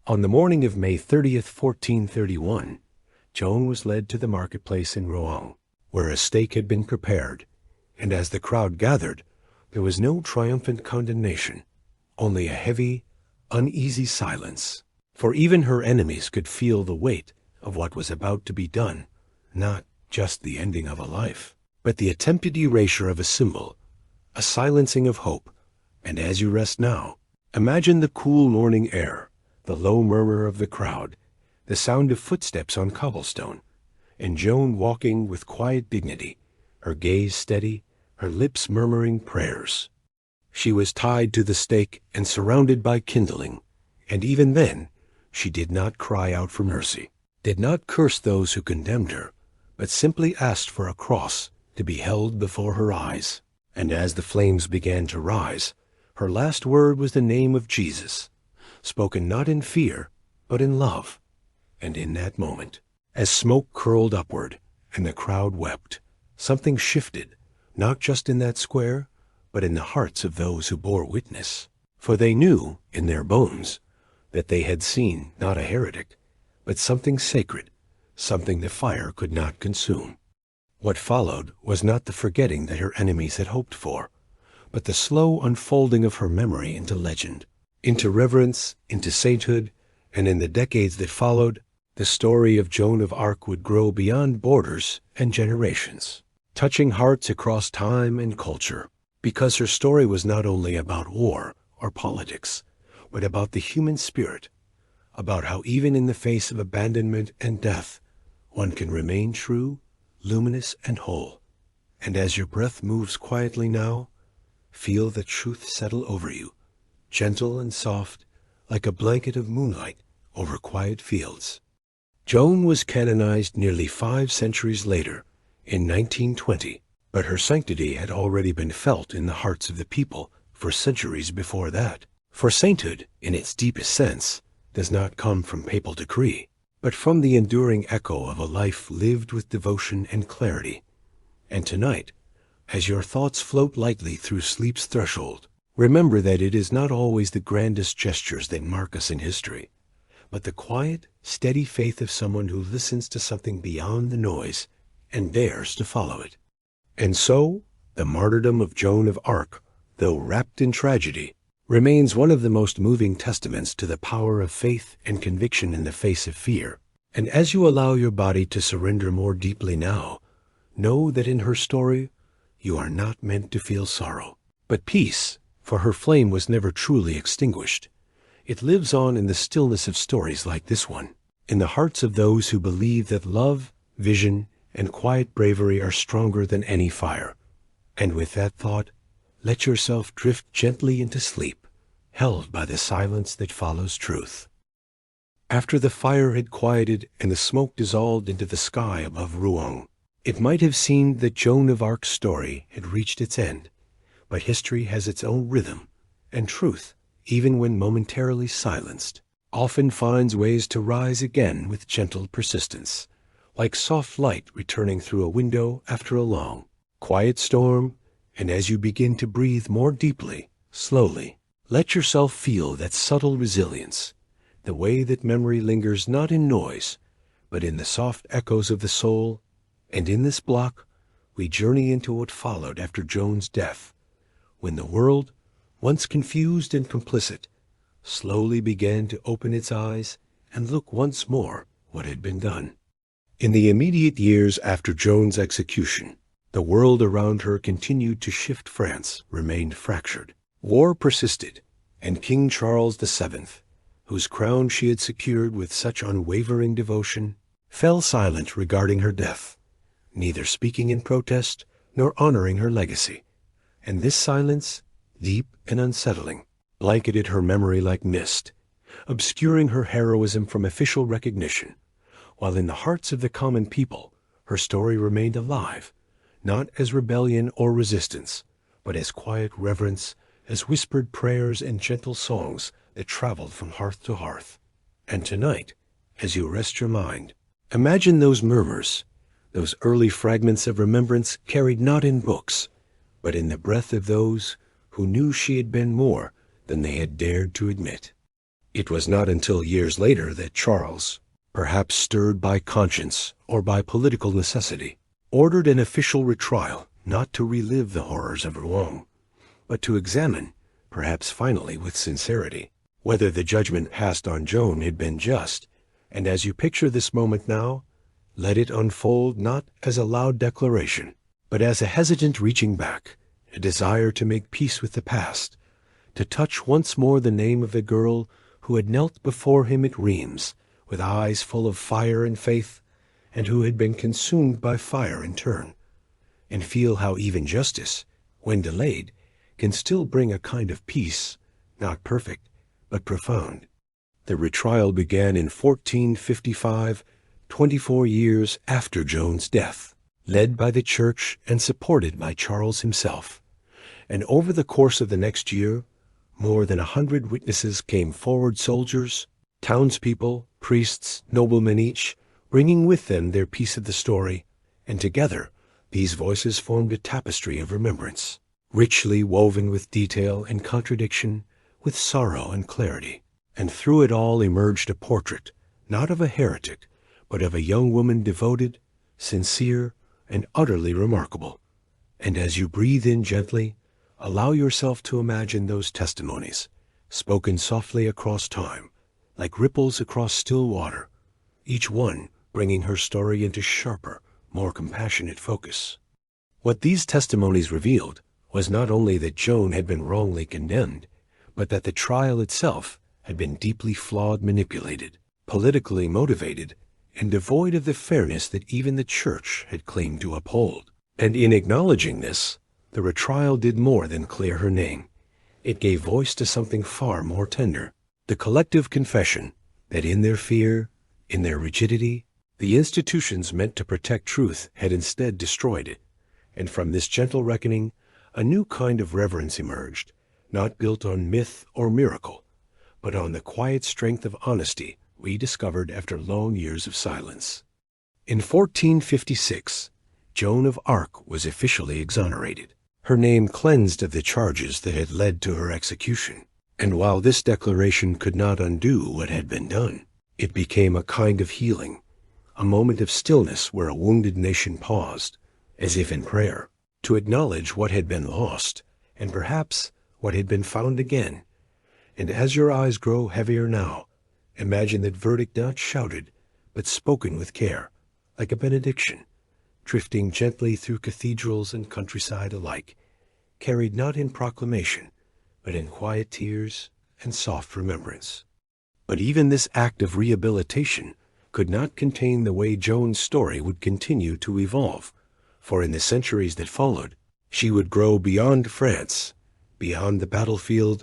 On the morning of May 30th, 1431, Joan was led to the marketplace in Rouen, where a stake had been prepared, and as the crowd gathered, there was no triumphant condemnation, only a heavy, uneasy silence. For even her enemies could feel the weight of what was about to be done, not just the ending of a life, but the attempted erasure of a symbol, a silencing of hope. And as you rest now, imagine the cool morning air, the low murmur of the crowd, the sound of footsteps on cobblestone, and Joan walking with quiet dignity, her gaze steady, her lips murmuring prayers. She was tied to the stake and surrounded by kindling, and even then she did not cry out for mercy. did not curse those who condemned her, but simply asked for a cross to be held before her eyes. And as the flames began to rise, her last word was the name of Jesus, spoken not in fear, but in love. And in that moment, as smoke curled upward and the crowd wept, something shifted, not just in that square, but in the hearts of those who bore witness. For they knew, in their bones, that they had seen not a heretic, but something sacred, something the fire could not consume. What followed was not the forgetting that her enemies had hoped for, but the slow unfolding of her memory into legend, into reverence, into sainthood, and in the decades that followed, the story of Joan of Arc would grow beyond borders and generations, touching hearts across time and culture, because her story was not only about war or politics, but about the human spirit, about how even in the face of abandonment and death, one can remain true, luminous, and whole. And as your breath moves quietly now, feel the truth settle over you, gentle and soft, like a blanket of moonlight over quiet fields. Joan was canonized nearly 5 centuries later, in 1920, but her sanctity had already been felt in the hearts of the people for centuries before that. For sainthood, in its deepest sense, does not come from papal decree, but from the enduring echo of a life lived with devotion and clarity. And tonight, as your thoughts float lightly through sleep's threshold, remember that it is not always the grandest gestures that mark us in history, but the quiet, steady faith of someone who listens to something beyond the noise and dares to follow it. And so, the martyrdom of Joan of Arc, though wrapped in tragedy, remains one of the most moving testaments to the power of faith and conviction in the face of fear. And as you allow your body to surrender more deeply now, know that in her story, you are not meant to feel sorrow, but peace, for her flame was never truly extinguished. It lives on in the stillness of stories like this one, in the hearts of those who believe that love, vision, and quiet bravery are stronger than any fire. And with that thought, let yourself drift gently into sleep, held by the silence that follows truth. After the fire had quieted and the smoke dissolved into the sky above Rouen, it might have seemed that Joan of Arc's story had reached its end, but history has its own rhythm, and truth, even when momentarily silenced, often finds ways to rise again with gentle persistence, like soft light returning through a window after a long, quiet storm. And as you begin to breathe more deeply, slowly, let yourself feel that subtle resilience, the way that memory lingers not in noise, but in the soft echoes of the soul. And in this block, we journey into what followed after Joan's death, when the world, once confused and complicit, slowly began to open its eyes and look once more what had been done. In the immediate years after Joan's execution, the world around her continued to shift. France remained fractured. War persisted, and King Charles VII, whose crown she had secured with such unwavering devotion, fell silent regarding her death, neither speaking in protest nor honoring her legacy. And this silence, deep and unsettling, blanketed her memory like mist, obscuring her heroism from official recognition, while in the hearts of the common people her story remained alive, not as rebellion or resistance, but as quiet reverence, as whispered prayers and gentle songs that traveled from hearth to hearth. And tonight, as you rest your mind, imagine those murmurs, those early fragments of remembrance carried not in books, but in the breath of those who knew she had been more than they had dared to admit. It was not until years later that Charles, perhaps stirred by conscience or by political necessity, ordered an official retrial, not to relive the horrors of Rouen, but to examine, perhaps finally with sincerity, whether the judgment passed on Joan had been just. And as you picture this moment now, let it unfold not as a loud declaration, but as a hesitant reaching back, a desire to make peace with the past, to touch once more the name of the girl who had knelt before him at Rheims, with eyes full of fire and faith, and who had been consumed by fire in turn, and feel how even justice, when delayed, can still bring a kind of peace, not perfect, but profound. The retrial began in 1455, 24 years after Joan's death, led by the church and supported by Charles himself. And over the course of the next year, more than 100 witnesses came forward, soldiers, townspeople, priests, noblemen each, bringing with them their piece of the story, and together these voices formed a tapestry of remembrance, richly woven with detail and contradiction, with sorrow and clarity. And through it all emerged a portrait, not of a heretic, but of a young woman devoted, sincere, and utterly remarkable. And as you breathe in gently, allow yourself to imagine those testimonies, spoken softly across time, like ripples across still water, each one bringing her story into sharper, more compassionate focus. What these testimonies revealed was not only that Joan had been wrongly condemned, but that the trial itself had been deeply flawed, manipulated, politically motivated, and devoid of the fairness that even the church had claimed to uphold. And in acknowledging this, the retrial did more than clear her name. It gave voice to something far more tender, the collective confession that in their fear, in their rigidity, the institutions meant to protect truth had instead destroyed it. And from this gentle reckoning, a new kind of reverence emerged, not built on myth or miracle, but on the quiet strength of honesty we discovered after long years of silence. In 1456, Joan of Arc was officially exonerated, her name cleansed of the charges that had led to her execution. And while this declaration could not undo what had been done, it became a kind of healing, a moment of stillness where a wounded nation paused, as if in prayer, to acknowledge what had been lost, and perhaps what had been found again. And as your eyes grow heavier now, imagine that verdict not shouted, but spoken with care, like a benediction, drifting gently through cathedrals and countryside alike, carried not in proclamation, but in quiet tears and soft remembrance. But even this act of rehabilitation could not contain the way Joan's story would continue to evolve, for in the centuries that followed, she would grow beyond France, beyond the battlefield,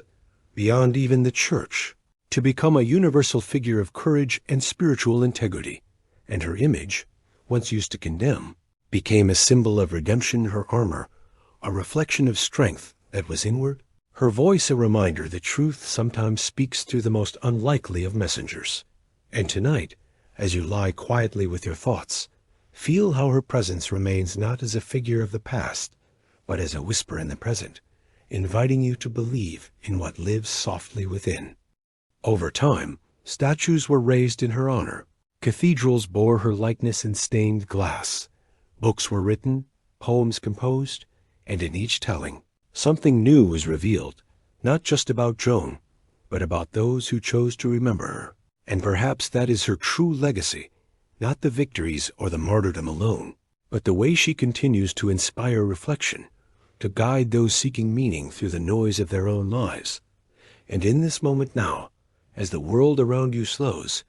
beyond even the church, to become a universal figure of courage and spiritual integrity. And her image, once used to condemn, became a symbol of redemption, her armor, a reflection of strength that was inward, her voice a reminder that truth sometimes speaks through the most unlikely of messengers. And tonight, as you lie quietly with your thoughts, feel how her presence remains not as a figure of the past, but as a whisper in the present, inviting you to believe in what lives softly within. Over time, statues were raised in her honor, cathedrals bore her likeness in stained glass, books were written, poems composed, and in each telling, something new was revealed, not just about Joan, but about those who chose to remember her. And perhaps that is her true legacy, not the victories or the martyrdom alone, but the way she continues to inspire reflection, to guide those seeking meaning through the noise of their own lives. And in this moment now, as the world around you slows,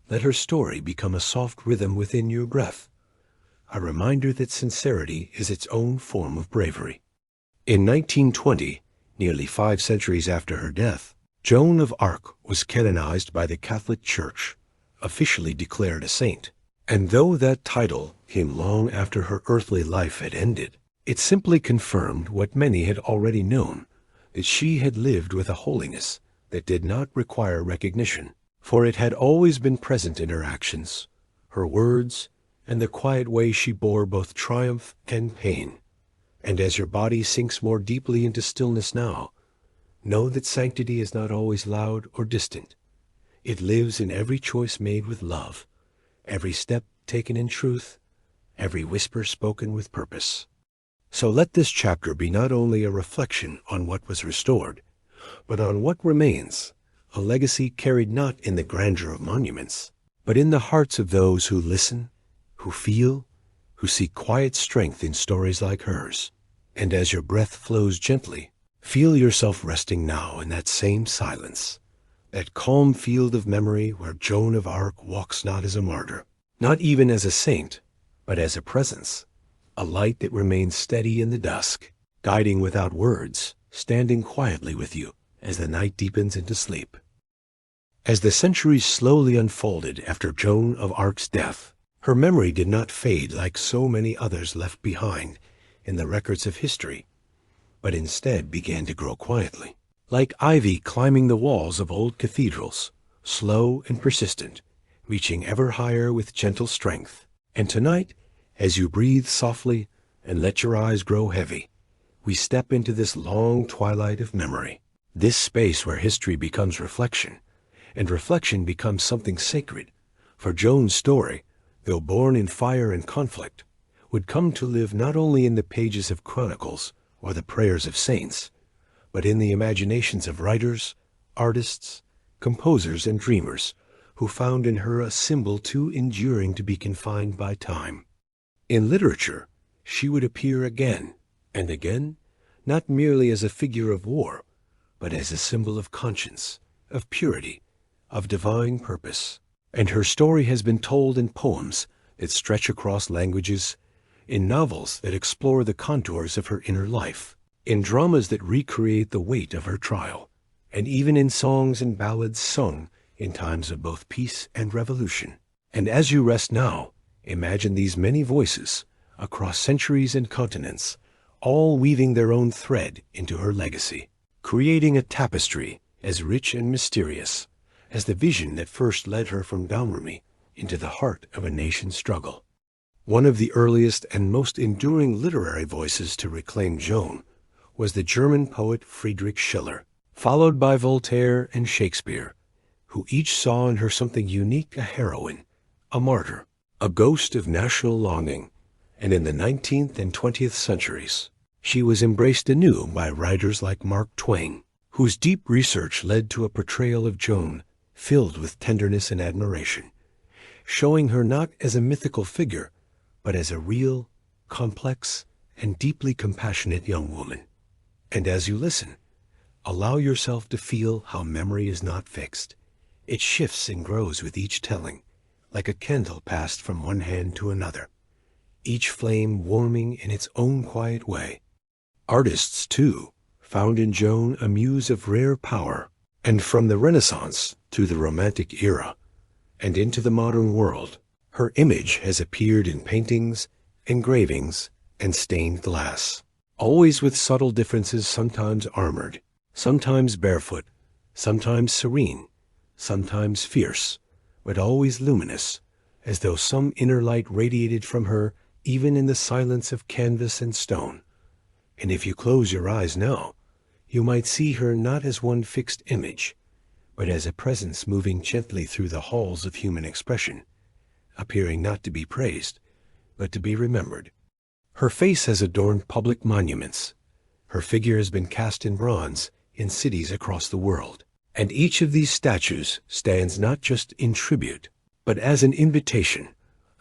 let her story become a soft rhythm within your breath, a reminder that sincerity is its own form of bravery. In 1920, nearly 5 centuries after her death, Joan of Arc was canonized by the Catholic Church, officially declared a saint. And though that title came long after her earthly life had ended, it simply confirmed what many had already known, that she had lived with a holiness that did not require recognition, for it had always been present in her actions, her words, and the quiet way she bore both triumph and pain. And as your body sinks more deeply into stillness now, know that sanctity is not always loud or distant. It lives in every choice made with love, every step taken in truth, every whisper spoken with purpose. So let this chapter be not only a reflection on what was restored, but on what remains, a legacy carried not in the grandeur of monuments, but in the hearts of those who listen, who feel, who seek quiet strength in stories like hers. And as your breath flows gently, feel yourself resting now in that same silence, that calm field of memory where Joan of Arc walks not as a martyr, not even as a saint, but as a presence, a light that remains steady in the dusk, guiding without words, standing quietly with you as the night deepens into sleep. As the centuries slowly unfolded after Joan of Arc's death, Her memory did not fade like so many others left behind in the records of history, but instead began to grow quietly, like ivy climbing the walls of old cathedrals, slow and persistent, reaching ever higher with gentle strength. And tonight, as you breathe softly and let your eyes grow heavy, we step into this long twilight of memory, this space where history becomes reflection, and reflection becomes something sacred. For Joan's story, though born in fire and conflict, would come to live not only in the pages of chronicles or the prayers of saints, but in the imaginations of writers, artists, composers, and dreamers who found in her a symbol too enduring to be confined by time. In literature, she would appear again and again, not merely as a figure of war, but as a symbol of conscience, of purity, of divine purpose. And her story has been told in poems that stretch across languages, in novels that explore the contours of her inner life, in dramas that recreate the weight of her trial, and even in songs and ballads sung in times of both peace and revolution. And as you rest now, imagine these many voices across centuries and continents, all weaving their own thread into her legacy, creating a tapestry as rich and mysterious as the vision that first led her from Domremy into the heart of a nation's struggle. One of the earliest and most enduring literary voices to reclaim Joan was the German poet Friedrich Schiller, followed by Voltaire and Shakespeare, who each saw in her something unique, a heroine, a martyr, a ghost of national longing. And in the 19th and 20th centuries, she was embraced anew by writers like Mark Twain, whose deep research led to a portrayal of Joan filled with tenderness and admiration, showing her not as a mythical figure, but as a real, complex, and deeply compassionate young woman. And as you listen, allow yourself to feel how memory is not fixed. It shifts and grows with each telling, like a candle passed from one hand to another, each flame warming in its own quiet way. Artists, too, found in Joan a muse of rare power, and from the Renaissance to the Romantic era and into the modern world, her image has appeared in paintings, engravings, and stained glass, always with subtle differences, sometimes armored, sometimes barefoot, sometimes serene, sometimes fierce, but always luminous, as though some inner light radiated from her even in the silence of canvas and stone. And if you close your eyes now, you might see her not as one fixed image, but as a presence moving gently through the halls of human expression, appearing not to be praised, but to be remembered. Her face has adorned public monuments. Her figure has been cast in bronze in cities across the world. And each of these statues stands not just in tribute, but as an invitation,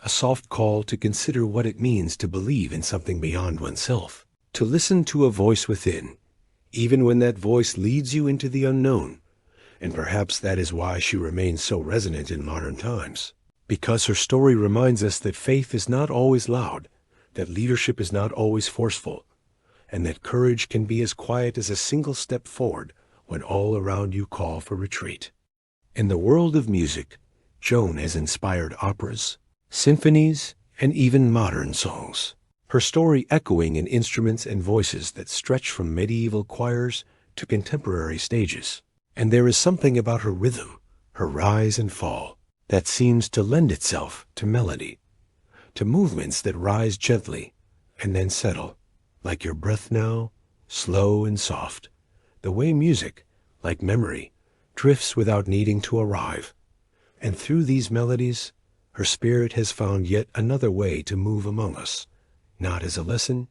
a soft call to consider what it means to believe in something beyond oneself, to listen to a voice within, even when that voice leads you into the unknown. And perhaps that is why she remains so resonant in modern times, because her story reminds us that faith is not always loud, that leadership is not always forceful, and that courage can be as quiet as a single step forward when all around you call for retreat. In the world of music, Joan has inspired operas, symphonies, and even modern songs, her story echoing in instruments and voices that stretch from medieval choirs to contemporary stages. And there is something about her rhythm, her rise and fall, that seems to lend itself to melody, to movements that rise gently and then settle, like your breath now, slow and soft, the way music, like memory, drifts without needing to arrive. And through these melodies, her spirit has found yet another way to move among us, not as a lesson,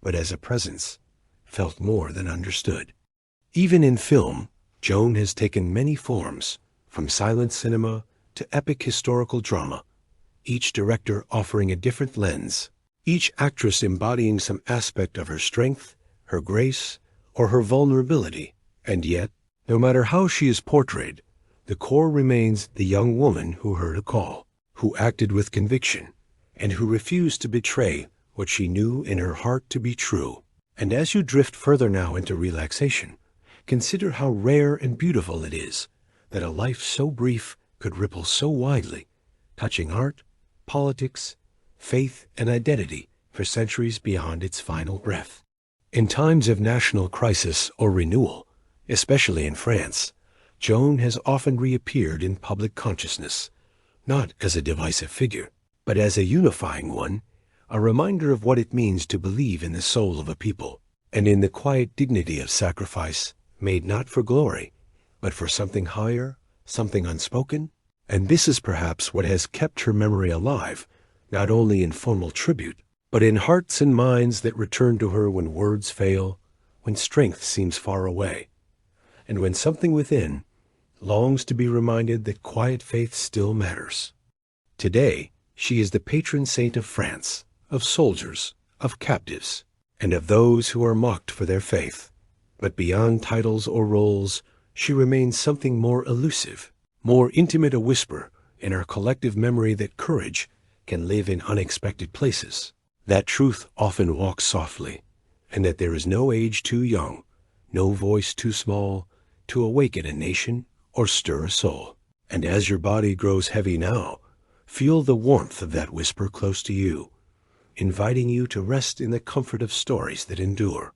but as a presence, felt more than understood. Even in film, Joan has taken many forms, from silent cinema to epic historical drama, each director offering a different lens, each actress embodying some aspect of her strength, her grace, or her vulnerability. And yet, no matter how she is portrayed, the core remains the young woman who heard a call, who acted with conviction, and who refused to betray what she knew in her heart to be true. And as you drift further now into relaxation, consider how rare and beautiful it is that a life so brief could ripple so widely, touching art, politics, faith, and identity for centuries beyond its final breath. In times of national crisis or renewal, especially in France, Joan has often reappeared in public consciousness, not as a divisive figure, but as a unifying one, a reminder of what it means to believe in the soul of a people, and in the quiet dignity of sacrifice made not for glory, but for something higher, something unspoken. And this is perhaps what has kept her memory alive, not only in formal tribute, but in hearts and minds that return to her when words fail, when strength seems far away, and when something within longs to be reminded that quiet faith still matters. Today, she is the patron saint of France, of soldiers, of captives, and of those who are mocked for their faith. But beyond titles or roles, she remains something more elusive, more intimate, a whisper in our collective memory that courage can live in unexpected places, that truth often walks softly, and that there is no age too young, no voice too small to awaken a nation or stir a soul. And as your body grows heavy now, feel the warmth of that whisper close to you, inviting you to rest in the comfort of stories that endure.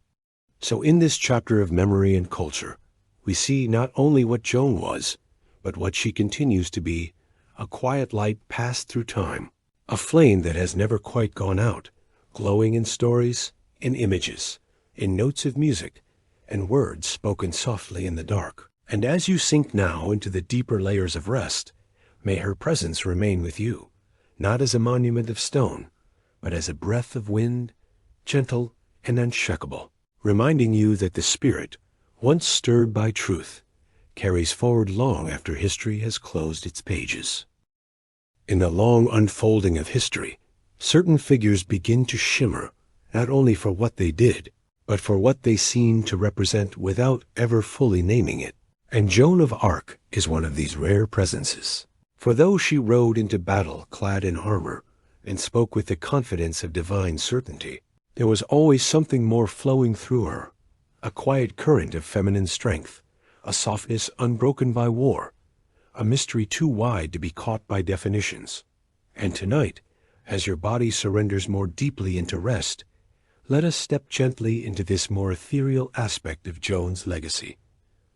So in this chapter of memory and culture, we see not only what Joan was, but what she continues to be, a quiet light passed through time, a flame that has never quite gone out, glowing in stories, in images, in notes of music, and words spoken softly in the dark. And as you sink now into the deeper layers of rest, may her presence remain with you, not as a monument of stone, but as a breath of wind, gentle and unshakable, reminding you that the spirit, once stirred by truth, carries forward long after history has closed its pages. In the long unfolding of history, certain figures begin to shimmer, not only for what they did, but for what they seem to represent without ever fully naming it. And Joan of Arc is one of these rare presences. For though she rode into battle clad in armor and spoke with the confidence of divine certainty, there was always something more flowing through her, a quiet current of feminine strength, a softness unbroken by war, a mystery too wide to be caught by definitions. And tonight, as your body surrenders more deeply into rest, let us step gently into this more ethereal aspect of Joan's legacy,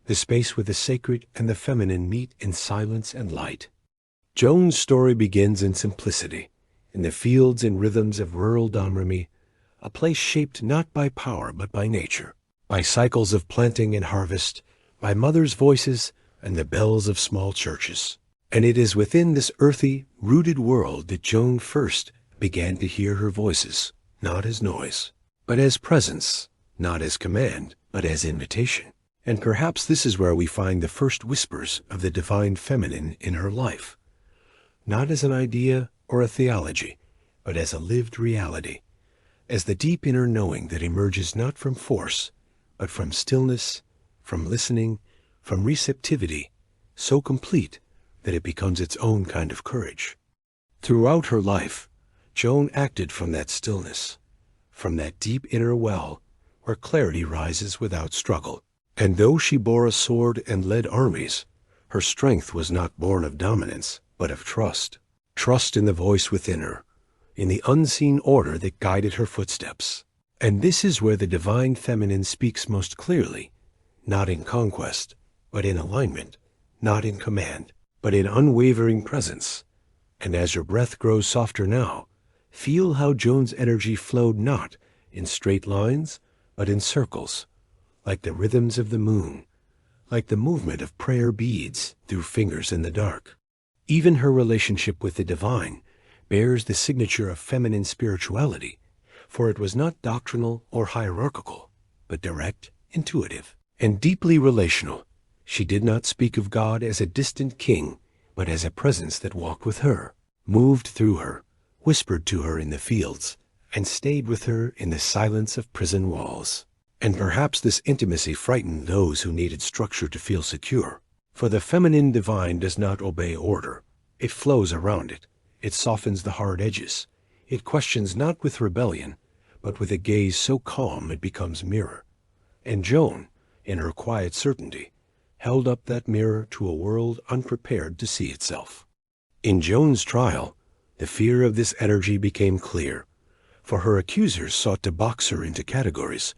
the space where the sacred and the feminine meet in silence and light. Joan's story begins in simplicity, in the fields and rhythms of rural Domremy, a place shaped not by power but by nature, by cycles of planting and harvest, by mothers' voices and the bells of small churches. And it is within this earthy, rooted world that Joan first began to hear her voices, not as noise, but as presence, not as command, but as invitation. And perhaps this is where we find the first whispers of the divine feminine in her life, not as an idea or a theology, but as a lived reality, as the deep inner knowing that emerges not from force, but from stillness, from listening, from receptivity, so complete that it becomes its own kind of courage. Throughout her life, Joan acted from that stillness, from that deep inner well where clarity rises without struggle. And though she bore a sword and led armies, her strength was not born of dominance, but of trust. Trust in the voice within her, in the unseen order that guided her footsteps. And this is where the divine feminine speaks most clearly, not in conquest, but in alignment, not in command, but in unwavering presence. And as your breath grows softer now, feel how Joan's energy flowed not in straight lines, but in circles, like the rhythms of the moon, like the movement of prayer beads through fingers in the dark. Even her relationship with the divine bears the signature of feminine spirituality, for it was not doctrinal or hierarchical, but direct, intuitive, and deeply relational. She did not speak of God as a distant king, but as a presence that walked with her, moved through her, whispered to her in the fields, and stayed with her in the silence of prison walls. And perhaps this intimacy frightened those who needed structure to feel secure. For the feminine divine does not obey order. It flows around it. It softens the hard edges. It questions not with rebellion, but with a gaze so calm it becomes mirror. And Joan, in her quiet certainty, held up that mirror to a world unprepared to see itself. In Joan's trial, The fear of this energy became clear, for her accusers sought to box her into categories,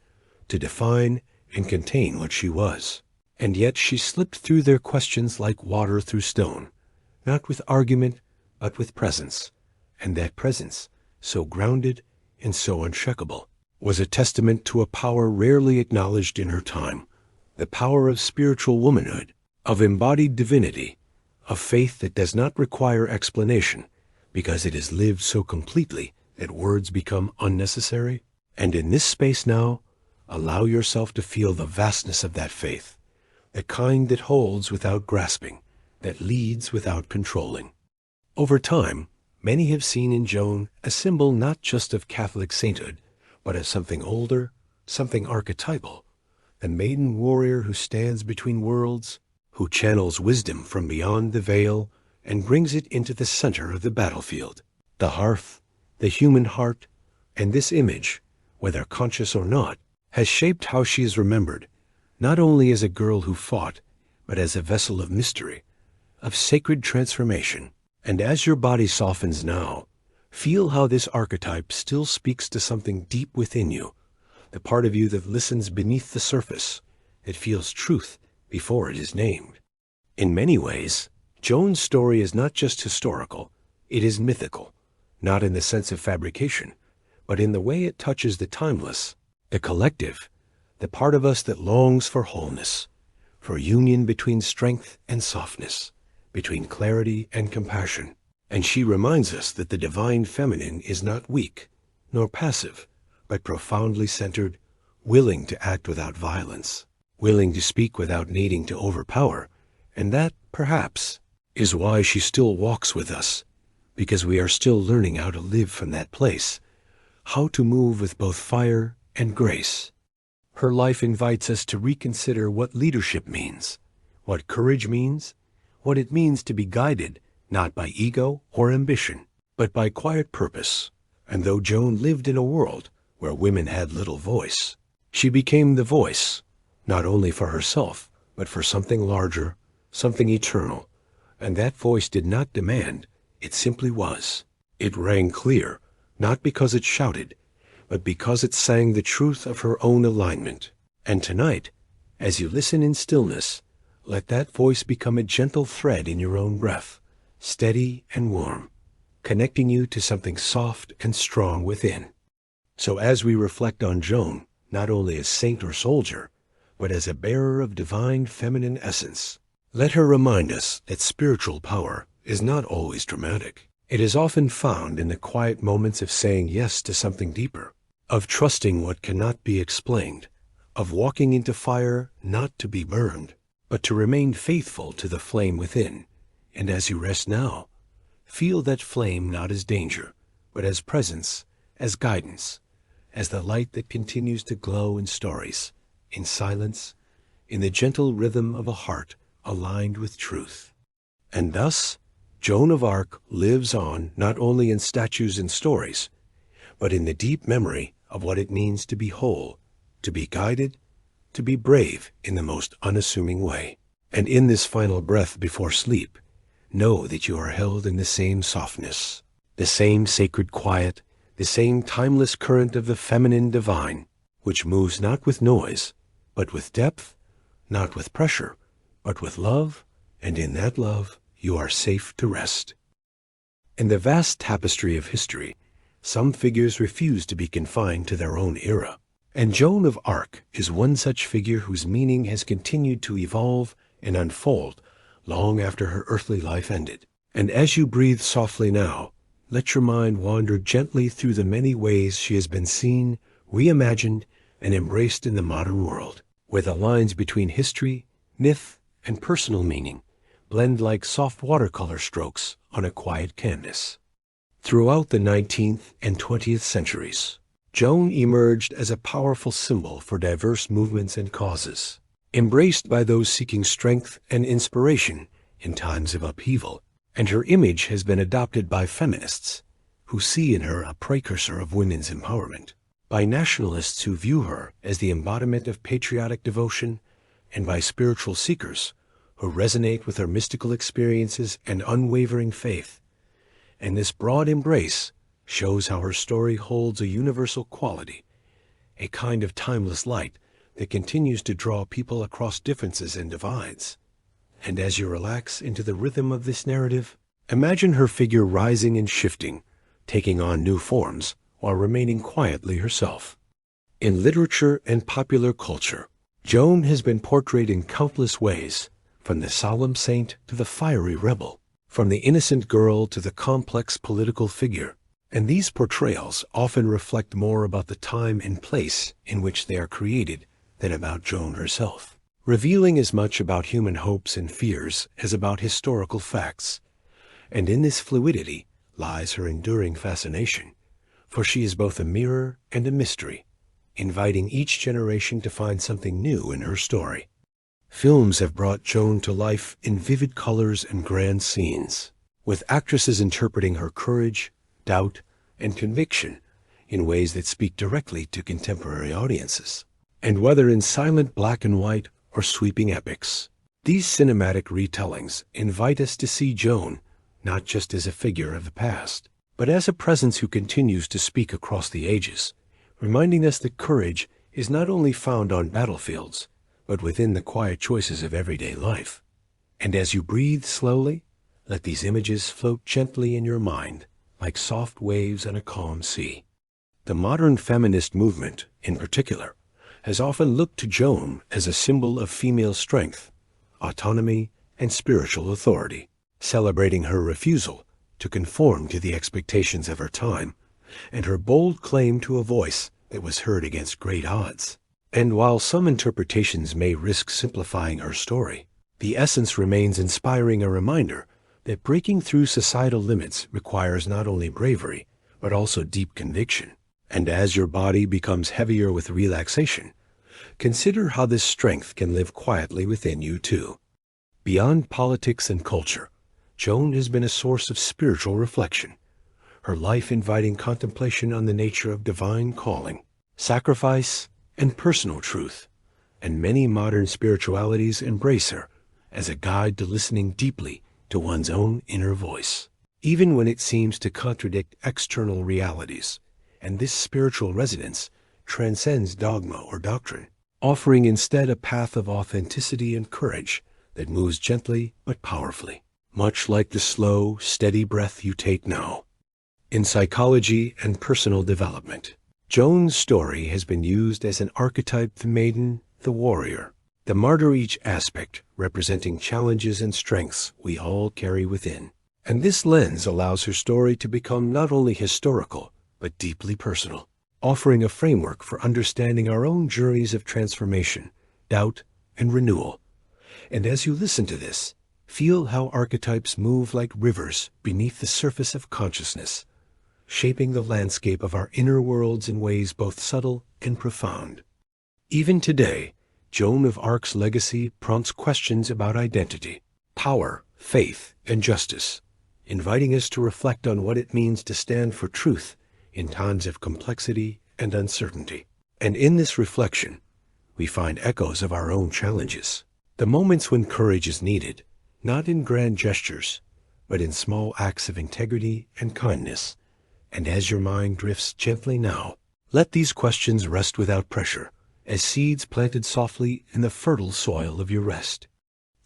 to define and contain what she was. And yet she slipped through their questions like water through stone, not with argument, but with presence. And that presence, so grounded and so unshakable, was a testament to a power rarely acknowledged in her time, the power of spiritual womanhood, of embodied divinity, of faith that does not require explanation, because it is lived so completely that words become unnecessary. And in this space now, allow yourself to feel the vastness of that faith, the kind that holds without grasping, that leads without controlling. Over time, many have seen in Joan a symbol not just of Catholic sainthood, but of something older, something archetypal, the maiden warrior who stands between worlds, who channels wisdom from beyond the veil and brings it into the center of the battlefield, the hearth, the human heart. And this image, whether conscious or not, has shaped how she is remembered, not only as a girl who fought, but as a vessel of mystery, of sacred transformation. And as your body softens now, feel how this archetype still speaks to something deep within you, the part of you that listens beneath the surface, that feels truth before it is named. In many ways, Joan's story is not just historical, it is mythical, not in the sense of fabrication, but in the way it touches the timeless, the collective, the part of us that longs for wholeness, for union between strength and softness, between clarity and compassion. And she reminds us that the divine feminine is not weak, nor passive, but profoundly centered, willing to act without violence, willing to speak without needing to overpower. And that, perhaps, is why she still walks with us, because we are still learning how to live from that place, how to move with both fire and grace. Her life invites us to reconsider what leadership means, what courage means, what it means to be guided not by ego or ambition, but by quiet purpose. And though Joan lived in a world where women had little voice, she became the voice, not only for herself, but for something larger, something eternal. And that voice did not demand, it simply was. It rang clear, not because it shouted, but because it sang the truth of her own alignment. And tonight, as you listen in stillness, let that voice become a gentle thread in your own breath, steady and warm, connecting you to something soft and strong within. So as we reflect on Joan, not only as saint or soldier, but as a bearer of divine feminine essence, let her remind us that spiritual power is not always dramatic. It is often found in the quiet moments of saying yes to something deeper, of trusting what cannot be explained, of walking into fire not to be burned, but to remain faithful to the flame within. And as you rest now, feel that flame not as danger, but as presence, as guidance, as the light that continues to glow in stories, in silence, in the gentle rhythm of a heart aligned with truth. And thus, Joan of Arc lives on not only in statues and stories, but in the deep memory of what it means to be whole, to be guided, to be brave in the most unassuming way. And in this final breath before sleep, know that you are held in the same softness, the same sacred quiet, the same timeless current of the feminine divine, which moves not with noise, but with depth, not with pressure, but with love, and in that love you are safe to rest. In the vast tapestry of history, some figures refuse to be confined to their own era, and Joan of Arc is one such figure whose meaning has continued to evolve and unfold long after her earthly life ended. And as you breathe softly now, let your mind wander gently through the many ways she has been seen, reimagined, and embraced in the modern world, where the lines between history, myth, and personal meaning blend like soft watercolor strokes on a quiet canvas. Throughout the 19th and 20th centuries, Joan emerged as a powerful symbol for diverse movements and causes, embraced by those seeking strength and inspiration in times of upheaval. And her image has been adopted by feminists who see in her a precursor of women's empowerment, by nationalists who view her as the embodiment of patriotic devotion, and by spiritual seekers who resonate with her mystical experiences and unwavering faith. and this broad embrace shows how her story holds a universal quality, a kind of timeless light that continues to draw people across differences and divides. And as you relax into the rhythm of this narrative, imagine her figure rising and shifting, taking on new forms while remaining quietly herself. In literature and popular culture, Joan has been portrayed in countless ways, from the solemn saint to the fiery rebel, from the innocent girl to the complex political figure. And these portrayals often reflect more about the time and place in which they are created than about Joan herself, revealing as much about human hopes and fears as about historical facts. And in this fluidity lies her enduring fascination, for she is both a mirror and a mystery, inviting each generation to find something new in her story. Films have brought Joan to life in vivid colors and grand scenes, with actresses interpreting her courage, doubt, and conviction in ways that speak directly to contemporary audiences. And whether in silent black and white or sweeping epics, these cinematic retellings invite us to see Joan not just as a figure of the past, but as a presence who continues to speak across the ages, reminding us that courage is not only found on battlefields, but within the quiet choices of everyday life. And as you breathe slowly, let these images float gently in your mind, like soft waves on a calm sea. The modern feminist movement, in particular, has often looked to Joan as a symbol of female strength, autonomy, and spiritual authority, celebrating her refusal to conform to the expectations of her time, and her bold claim to a voice that was heard against great odds. And while some interpretations may risk simplifying her story, the essence remains inspiring, a reminder that breaking through societal limits requires not only bravery, but also deep conviction. And as your body becomes heavier with relaxation, consider how this strength can live quietly within you too. Beyond politics and culture, Joan has been a source of spiritual reflection, her life inviting contemplation on the nature of divine calling, sacrifice, and personal truth. And many modern spiritualities embrace her as a guide to listening deeply to one's own inner voice, even when it seems to contradict external realities. And this spiritual resonance transcends dogma or doctrine, offering instead a path of authenticity and courage that moves gently but powerfully, much like the slow, steady breath you take now. In psychology and personal development, Joan's story has been used as an archetype: the maiden, the warrior, the martyr, each aspect representing challenges and strengths we all carry within. And this lens allows her story to become not only historical, but deeply personal, offering a framework for understanding our own journeys of transformation, doubt, and renewal. And as you listen to this, feel how archetypes move like rivers beneath the surface of consciousness, shaping the landscape of our inner worlds in ways both subtle and profound. Even today, Joan of Arc's legacy prompts questions about identity, power, faith, and justice, inviting us to reflect on what it means to stand for truth in times of complexity and uncertainty. And in this reflection, we find echoes of our own challenges, the moments when courage is needed, not in grand gestures, but in small acts of integrity and kindness. And as your mind drifts gently now, let these questions rest without pressure, as seeds planted softly in the fertile soil of your rest.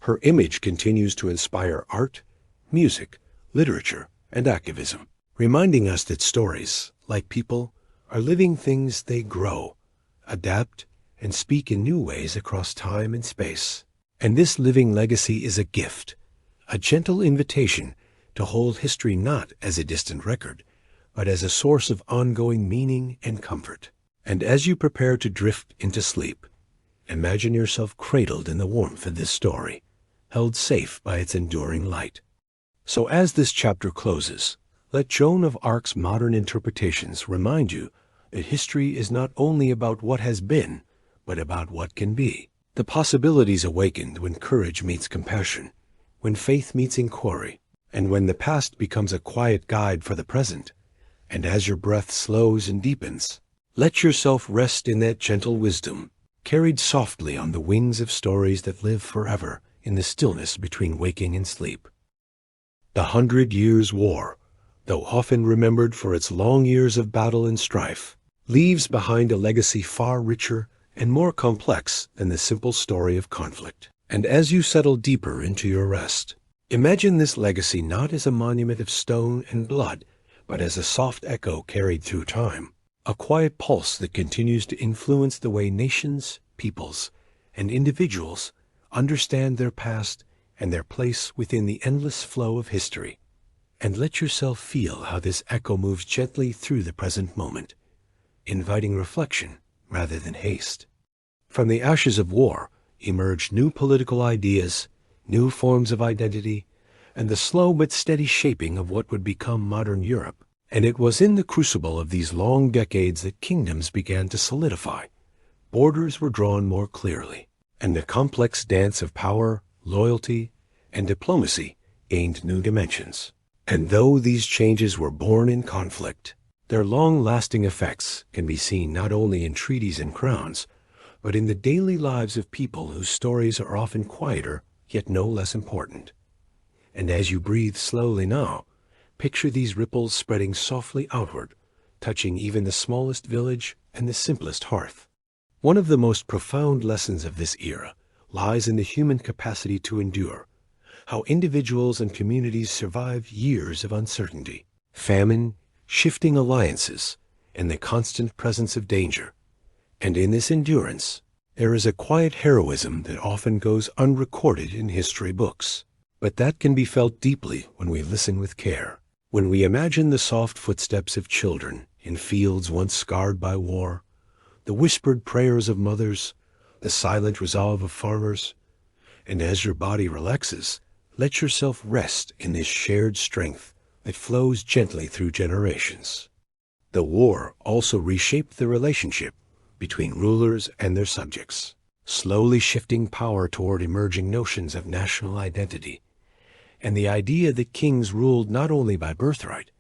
Her image continues to inspire art, music, literature, and activism, reminding us that stories, like people, are living things. They grow, adapt, and speak in new ways across time and space. And this living legacy is a gift, a gentle invitation to hold history not as a distant record, but as a source of ongoing meaning and comfort. And as you prepare to drift into sleep, imagine yourself cradled in the warmth of this story, held safe by its enduring light. So as this chapter closes, let Joan of Arc's modern interpretations remind you that history is not only about what has been, but about what can be. The possibilities awakened when courage meets compassion, when faith meets inquiry, and when the past becomes a quiet guide for the present. And as your breath slows and deepens, let yourself rest in that gentle wisdom, carried softly on the wings of stories that live forever in the stillness between waking and sleep. The 100 Years' War, though often remembered for its long years of battle and strife, leaves behind a legacy far richer and more complex than the simple story of conflict. And as you settle deeper into your rest, imagine this legacy not as a monument of stone and blood, but as a soft echo carried through time, a quiet pulse that continues to influence the way nations, peoples, and individuals understand their past and their place within the endless flow of history. And let yourself feel how this echo moves gently through the present moment, inviting reflection rather than haste. From the ashes of war emerged new political ideas, new forms of identity, and the slow but steady shaping of what would become modern Europe. And it was in the crucible of these long decades that kingdoms began to solidify. Borders were drawn more clearly, and the complex dance of power, loyalty, and diplomacy gained new dimensions. And though these changes were born in conflict, their long-lasting effects can be seen not only in treaties and crowns, but in the daily lives of people whose stories are often quieter, yet no less important. And as you breathe slowly now, picture these ripples spreading softly outward, touching even the smallest village and the simplest hearth. One of the most profound lessons of this era lies in the human capacity to endure, how individuals and communities survive years of uncertainty, famine, shifting alliances, and the constant presence of danger. And in this endurance, there is a quiet heroism that often goes unrecorded in history books, but that can be felt deeply when we listen with care. When we imagine the soft footsteps of children in fields once scarred by war, the whispered prayers of mothers, the silent resolve of farmers, and as your body relaxes, let yourself rest in this shared strength that flows gently through generations. The war also reshaped the relationship between rulers and their subjects, slowly shifting power toward emerging notions of national identity, and the idea that kings ruled not only by birthright,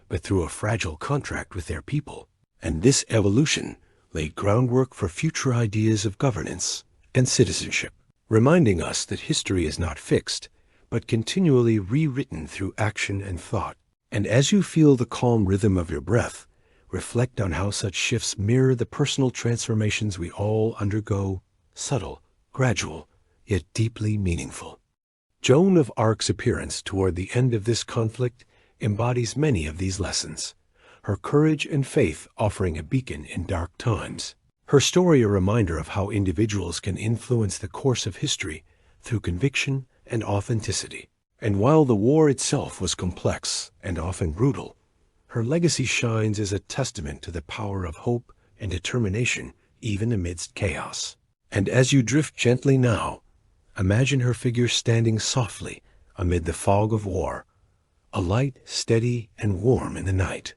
but through a fragile contract with their people. And this evolution laid groundwork for future ideas of governance and citizenship, reminding us that history is not fixed, but continually rewritten through action and thought. And as you feel the calm rhythm of your breath, reflect on how such shifts mirror the personal transformations we all undergo, subtle, gradual, yet deeply meaningful. Joan of Arc's appearance toward the end of this conflict embodies many of these lessons, her courage and faith offering a beacon in dark times. Her story a reminder of how individuals can influence the course of history through conviction and authenticity. And while the war itself was complex and often brutal, her legacy shines as a testament to the power of hope and determination even amidst chaos. And as you drift gently now, imagine her figure standing softly amid the fog of war, a light, steady, and warm in the night.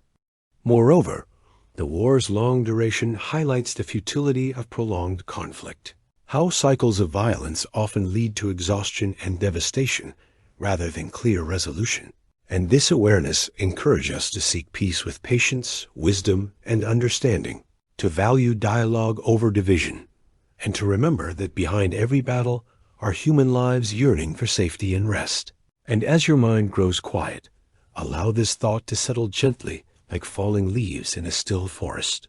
Moreover, the war's long duration highlights the futility of prolonged conflict, how cycles of violence often lead to exhaustion and devastation rather than clear resolution. And this awareness encourages us to seek peace with patience, wisdom, and understanding, to value dialogue over division, and to remember that behind every battle are human lives yearning for safety and rest. And as your mind grows quiet, allow this thought to settle gently like falling leaves in a still forest.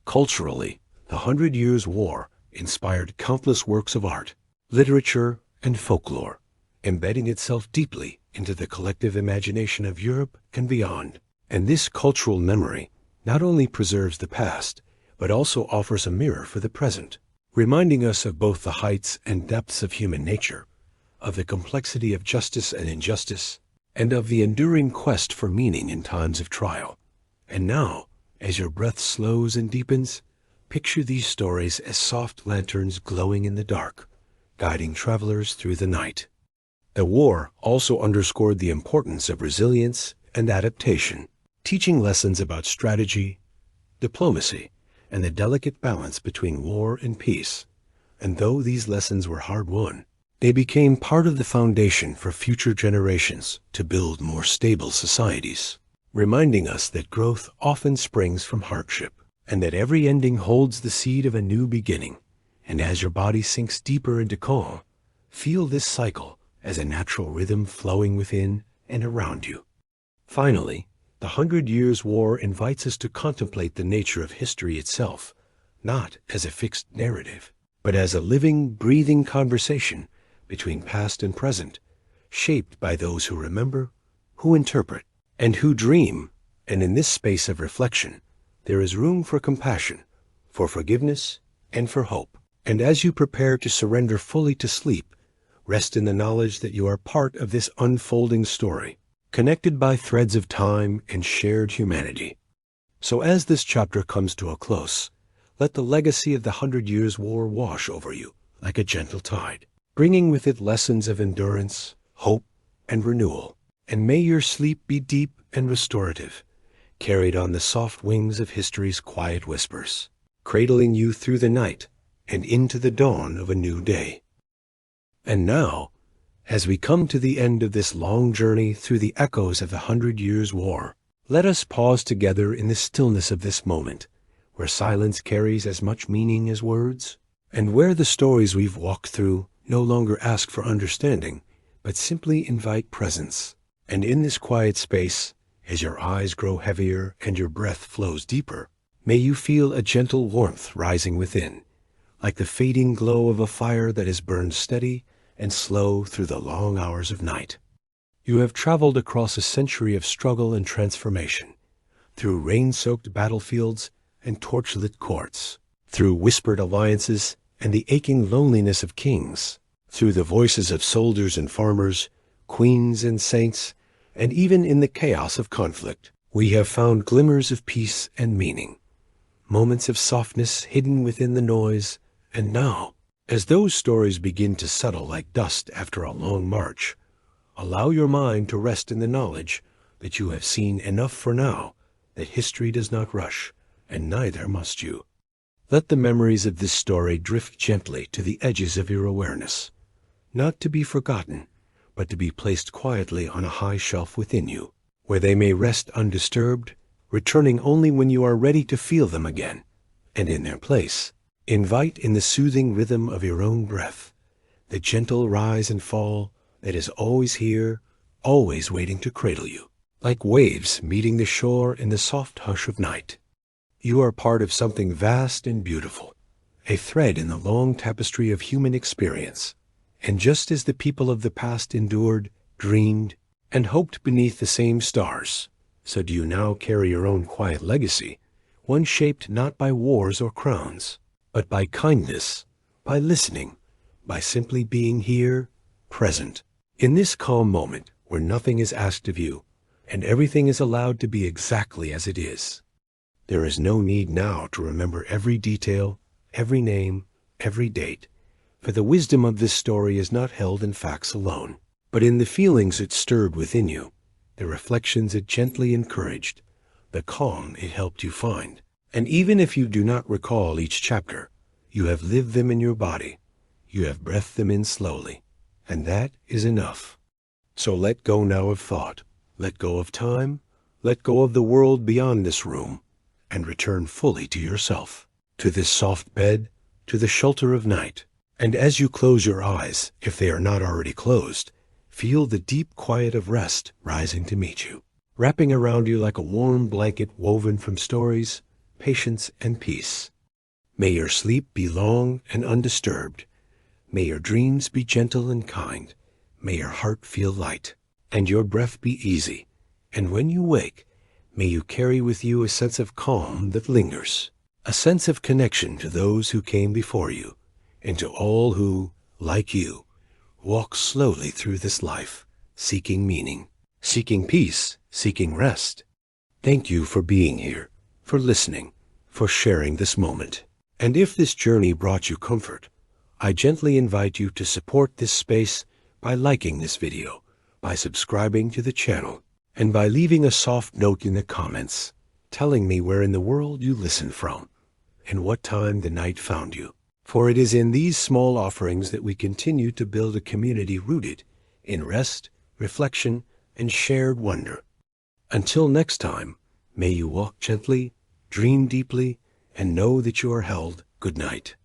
Culturally, the 100 Years' War inspired countless works of art, literature, and folklore, embedding itself deeply into the collective imagination of Europe and beyond. And this cultural memory not only preserves the past, but also offers a mirror for the present, reminding us of both the heights and depths of human nature, of the complexity of justice and injustice, and of the enduring quest for meaning in times of trial. And now, as your breath slows and deepens, picture these stories as soft lanterns glowing in the dark, guiding travelers through the night. The war also underscored the importance of resilience and adaptation, teaching lessons about strategy, diplomacy, and the delicate balance between war and peace. And though these lessons were hard-won, they became part of the foundation for future generations to build more stable societies, reminding us that growth often springs from hardship, and that every ending holds the seed of a new beginning. And as your body sinks deeper into calm, feel this cycle as a natural rhythm flowing within and around you. Finally, The 100 Years' War invites us to contemplate the nature of history itself, not as a fixed narrative, but as a living, breathing conversation between past and present, shaped by those who remember, who interpret, and who dream. And in this space of reflection, there is room for compassion, for forgiveness, and for hope. And as you prepare to surrender fully to sleep, rest in the knowledge that you are part of this unfolding story, connected by threads of time and shared humanity. So as this chapter comes to a close, let the legacy of the 100 Years' War wash over you like a gentle tide, bringing with it lessons of endurance, hope, and renewal. And may your sleep be deep and restorative, carried on the soft wings of history's quiet whispers, cradling you through the night and into the dawn of a new day. And now, as we come to the end of this long journey through the echoes of the 100 Years' War, let us pause together in the stillness of this moment, where silence carries as much meaning as words, and where the stories we've walked through no longer ask for understanding, but simply invite presence. And in this quiet space, as your eyes grow heavier and your breath flows deeper, may you feel a gentle warmth rising within, like the fading glow of a fire that has burned steady and slow through the long hours of night. You have traveled across a century of struggle and transformation, through rain-soaked battlefields and torch-lit courts, through whispered alliances and the aching loneliness of kings, through the voices of soldiers and farmers, queens and saints, and even in the chaos of conflict, we have found glimmers of peace and meaning, moments of softness hidden within the noise. And now, as those stories begin to settle like dust after a long march, allow your mind to rest in the knowledge that you have seen enough for now, that history does not rush, and neither must you. Let the memories of this story drift gently to the edges of your awareness, not to be forgotten, but to be placed quietly on a high shelf within you, where they may rest undisturbed, returning only when you are ready to feel them again. And in their place, invite in the soothing rhythm of your own breath, the gentle rise and fall that is always here, always waiting to cradle you, like waves meeting the shore in the soft hush of night. You are part of something vast and beautiful, a thread in the long tapestry of human experience. And just as the people of the past endured, dreamed, and hoped beneath the same stars, so do you now carry your own quiet legacy, one shaped not by wars or crowns, but by kindness, by listening, by simply being here, present, in this calm moment where nothing is asked of you, and everything is allowed to be exactly as it is. There is no need now to remember every detail, every name, every date, for the wisdom of this story is not held in facts alone, but in the feelings it stirred within you, the reflections it gently encouraged, the calm it helped you find. And even if you do not recall each chapter, you have lived them in your body, you have breathed them in slowly, and that is enough. So let go now of thought, let go of time, let go of the world beyond this room, and return fully to yourself, to this soft bed, to the shelter of night. And as you close your eyes, if they are not already closed, feel the deep quiet of rest rising to meet you, wrapping around you like a warm blanket woven from stories, patience, and peace. May your sleep be long and undisturbed. May your dreams be gentle and kind. May your heart feel light, and your breath be easy. And when you wake, may you carry with you a sense of calm that lingers, a sense of connection to those who came before you, and to all who, like you, walk slowly through this life, seeking meaning, seeking peace, seeking rest. Thank you for being here, for listening, for sharing this moment. And if this journey brought you comfort, I gently invite you to support this space by liking this video, by subscribing to the channel, and by leaving a soft note in the comments, telling me where in the world you listen from, and what time the night found you. For it is in these small offerings that we continue to build a community rooted in rest, reflection, and shared wonder. Until next time, may you walk gently, dream deeply, and know that you are held. Good night.